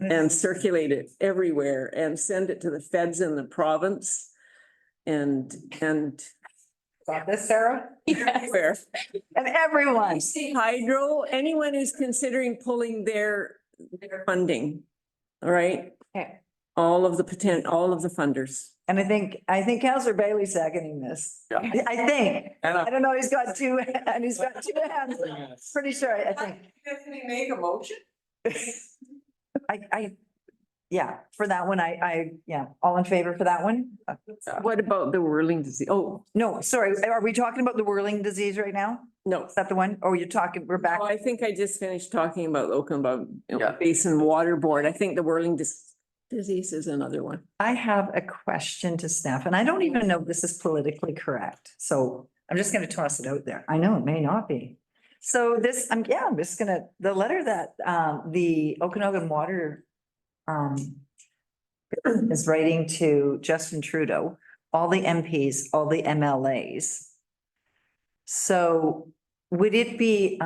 and circulate it everywhere and send it to the feds in the province and Got this, Sarah? everywhere. And everyone. Hydro, anyone who's considering pulling their funding, all right? Okay. All of the funders. And I think Councillor Bailey's seconding this. Yeah. I think. And I don't know, he's got two hands. Pretty sure, I think. Can we make a motion? Yeah, for that one, yeah, all in favor for that one? What about the whirling disease? Oh, No, sorry, are we talking about the whirling disease right now? no. Is that the one? Oh, we're back. I think I just finished talking about Okanagan Yeah. Basin Water Board. I think the whirling disease is another one. I have a question to staff, and I don't even know if this is politically correct, so I'm just gonna toss it out there. I know it may not be. So this, I'm just gonna, the letter that the Okanagan Water is writing to Justin Trudeau, all the MPs, all the MLAs. So would it be,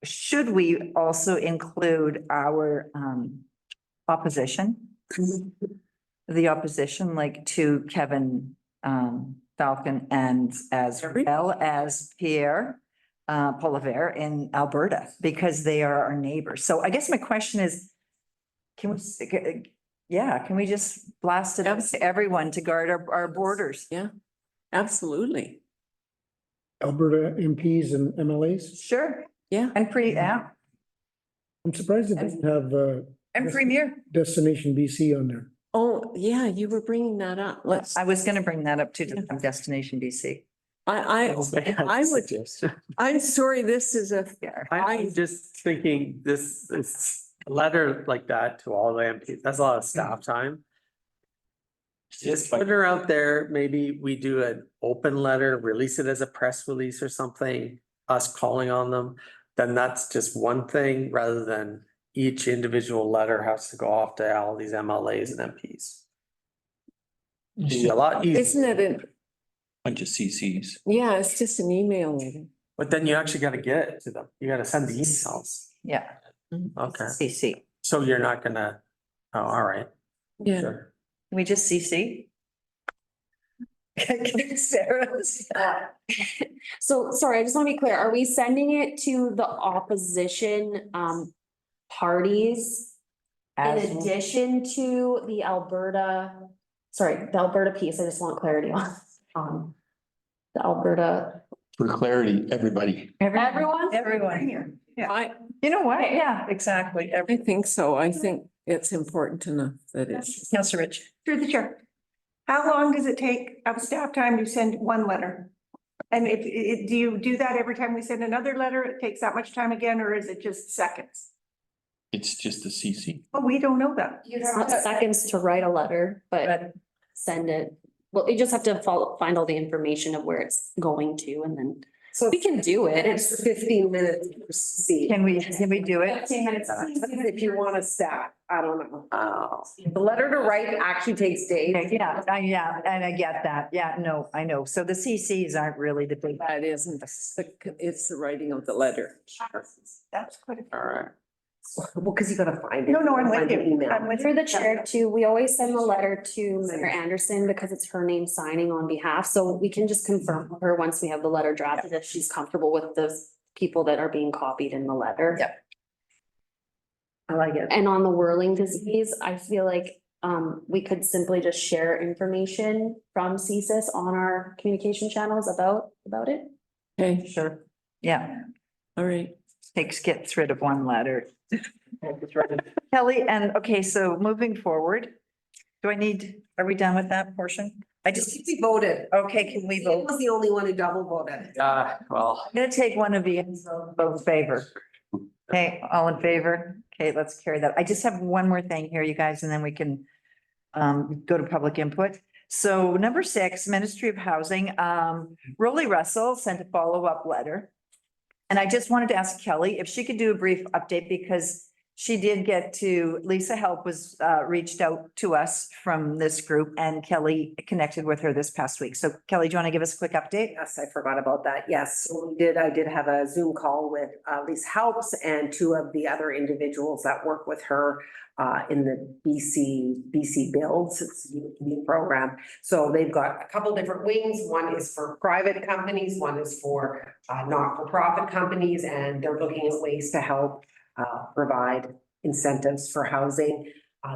should we also include our opposition? The opposition, like to Kevin Falcon and as well as Pierre Poliver in Alberta, because they are our neighbors. So I guess my question is, can we just blast it out to everyone to guard our borders? Yeah, absolutely. Alberta MPs and MLAs. Sure. Yeah. And I'm surprised it doesn't have and Premier. Destination BC on there. Oh, yeah, you were bringing that up. I was gonna bring that up to Destination BC. I'm sorry, this is I'm just thinking this a letter like that to all the MPs, that's a lot of staff time. Just put her out there, maybe we do an open letter, release it as a press release or something, us calling on them. Then that's just one thing rather than each individual letter has to go off to all these MLAs and MPs. It'd be a lot easier, Isn't it Bunch of CCs. yeah, it's just an email. but then you actually gotta get it to them. You gotta send the emails. Yeah. Okay, CC. so you're not gonna, oh, all right. Yeah. Sure. Can we just CC? Sarah's. So, sorry, I just want to be clear. Are we sending it to the opposition parties in addition to the Alberta piece? I just want clarity on the Alberta. For clarity, everybody. Everyone? Everyone. Yeah. You know what? Yeah, exactly. I think so. I think it's important to know that it's. Councillor Rich. Through the chair. How long does it take of staff time to send one letter? And do you do that every time we send another letter? It takes that much time again, or is it just seconds? It's just a CC. Oh, we don't know that. It's not seconds to write a letter, but send it. Well, you just have to find all the information of where it's going to and then So We can do it. it's 15 minutes per seat. Can we do it? 15 minutes. If you want to stack, I don't know. Oh, the letter to write actually takes days. Yeah, yeah, and I get that. Yeah, no, I know. So the CCs aren't really the big. That isn't, it's the writing of the letter. That's quite a. All right. Well, because you gotta find it. No, I'm with Find the you. email. I'm with For you. the chair too, we always send the letter to Mayor Anderson because it's her name signing on behalf. So we can just confirm with her once we have the letter drafted, if she's comfortable with the people that are being copied in the letter. Yeah. I like it. And on the whirling disease, I feel like we could simply just share information from CSIS on our communication channels about it. Okay, Sure. Yeah, all right. gets rid of one letter. Kelly, and okay, so moving forward, are we done with that portion? I just, We voted. okay, can we He vote? was the only one who double voted. Well, I'm gonna take one of you and vote in favor. Okay, all in favor? Okay, let's carry that. I just have one more thing here, you guys, and then we can go to public input. So number 6, Ministry of Housing, Rolly Russell sent a follow-up letter. And I just wanted to ask Kelly if she could do a brief update because she did Lisa Help was reached out to us from this group and Kelly connected with her this past week. So Kelly, do you want to give us a quick update? Yes, I forgot about that. Yes, so I did have a Zoom call with Lisa Helps and 2 of the other individuals that work with her in the BC Builds, it's a new program. So they've got a couple different wings. One is for private companies, one is for not-for-profit companies, and they're looking at ways to help provide incentives for housing.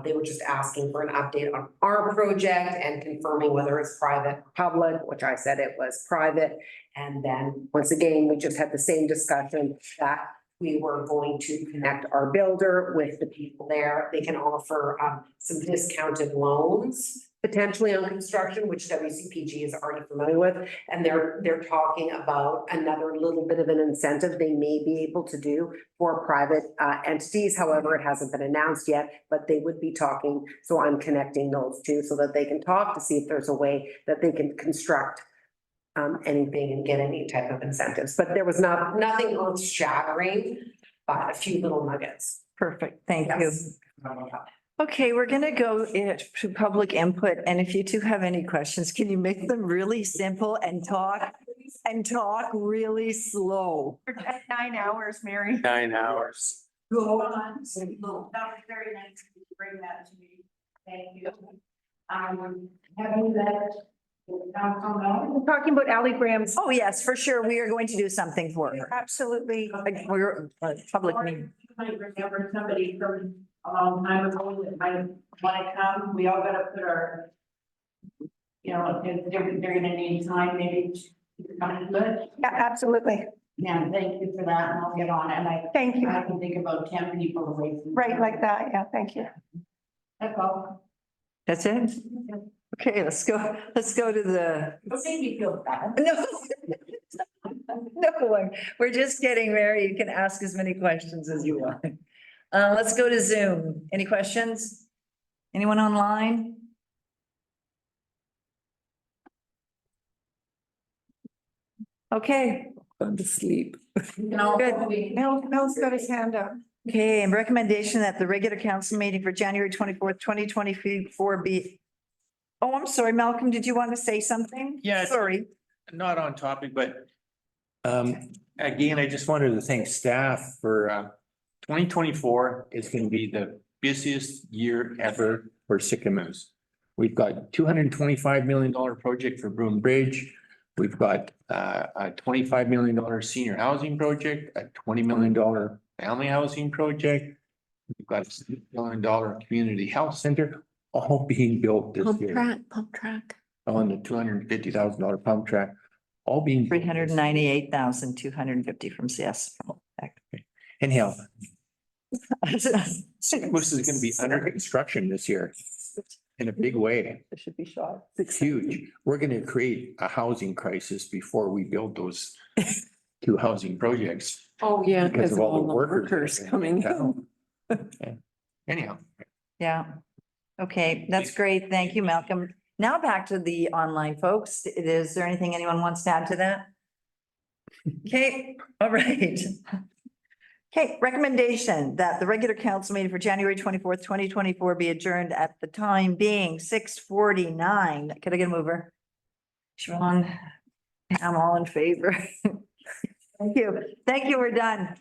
They were just asking for an update on our project and confirming whether it's private or public, which I said it was private. And then, once again, we just had the same discussion that we were going to connect our builder with the people there. They can offer some discounted loans potentially on construction, which WCPG is already familiar with. And they're talking about another little bit of an incentive they may be able to do for private entities. However, it hasn't been announced yet, but they would be talking. So I'm connecting those 2 so that they can talk to see if there's a way that they can construct anything and get any type of incentives. But there was nothing earth shattering, but a few little nuggets. Perfect, thank you. Yes. Okay, we're gonna go to public input, and if you 2 have any questions, can you make them really simple and talk really slow? For 9 hours, Mary. 9 hours. Go on. No, that was very nice of you to bring that to me. Thank you. Have you let the council know? We're talking about Ally Graham's. Oh, yes, for sure, we are going to do something for her. Absolutely. Like, we're public meeting. You might remember somebody from a long time ago that might want to come. We all gotta put our, if they're gonna need time, maybe to come to it. Yeah, absolutely. Yeah, thank you for that, and I'll get on it, and Thank you. I can think about 10 people away from. Right, like that. Yeah, thank you. That's all. That's it? Okay, let's go to the. Don't make me feel bad. No. No, we're just getting Mary. You can ask as many questions as you want. Let's go to Zoom. Any questions? Anyone online? Okay, Gone to sleep. No, Good. Mel's got his hand up. okay, and recommendation that the regular council meeting for January 24th, 2024 be. Oh, I'm sorry, Malcolm, did you want to say something? Yeah. Sorry. Not on topic, but again, I just wanted to thank staff for 2024 is going to be the busiest year ever for Sycamoose. We've got $225 million project for Broom Bridge. We've got a $25 million senior housing project, a $20 million family housing project. We've got a $6 million community health center, all being built this year. Pump track. On the $250,000 pump track, all being. 398,250 from CS. Anyhow. Sycamoose is gonna be under construction this year in a big way. It should be shot. It's huge. We're gonna create a housing crisis before we build those 2 housing projects. Oh, yeah, Because because of of all the all the workers workers that are coming in in. Anyhow, Yeah. Okay, that's great. Thank you, Malcolm. Now back to the online folks. Is there anything anyone wants to add to that? Okay, all right. Okay, recommendation that the regular council meeting for January 24th, 2024 be adjourned at the time being 6:49. Could I get a mover? Siobhan, I'm all in favor. Thank you. Thank you, we're done.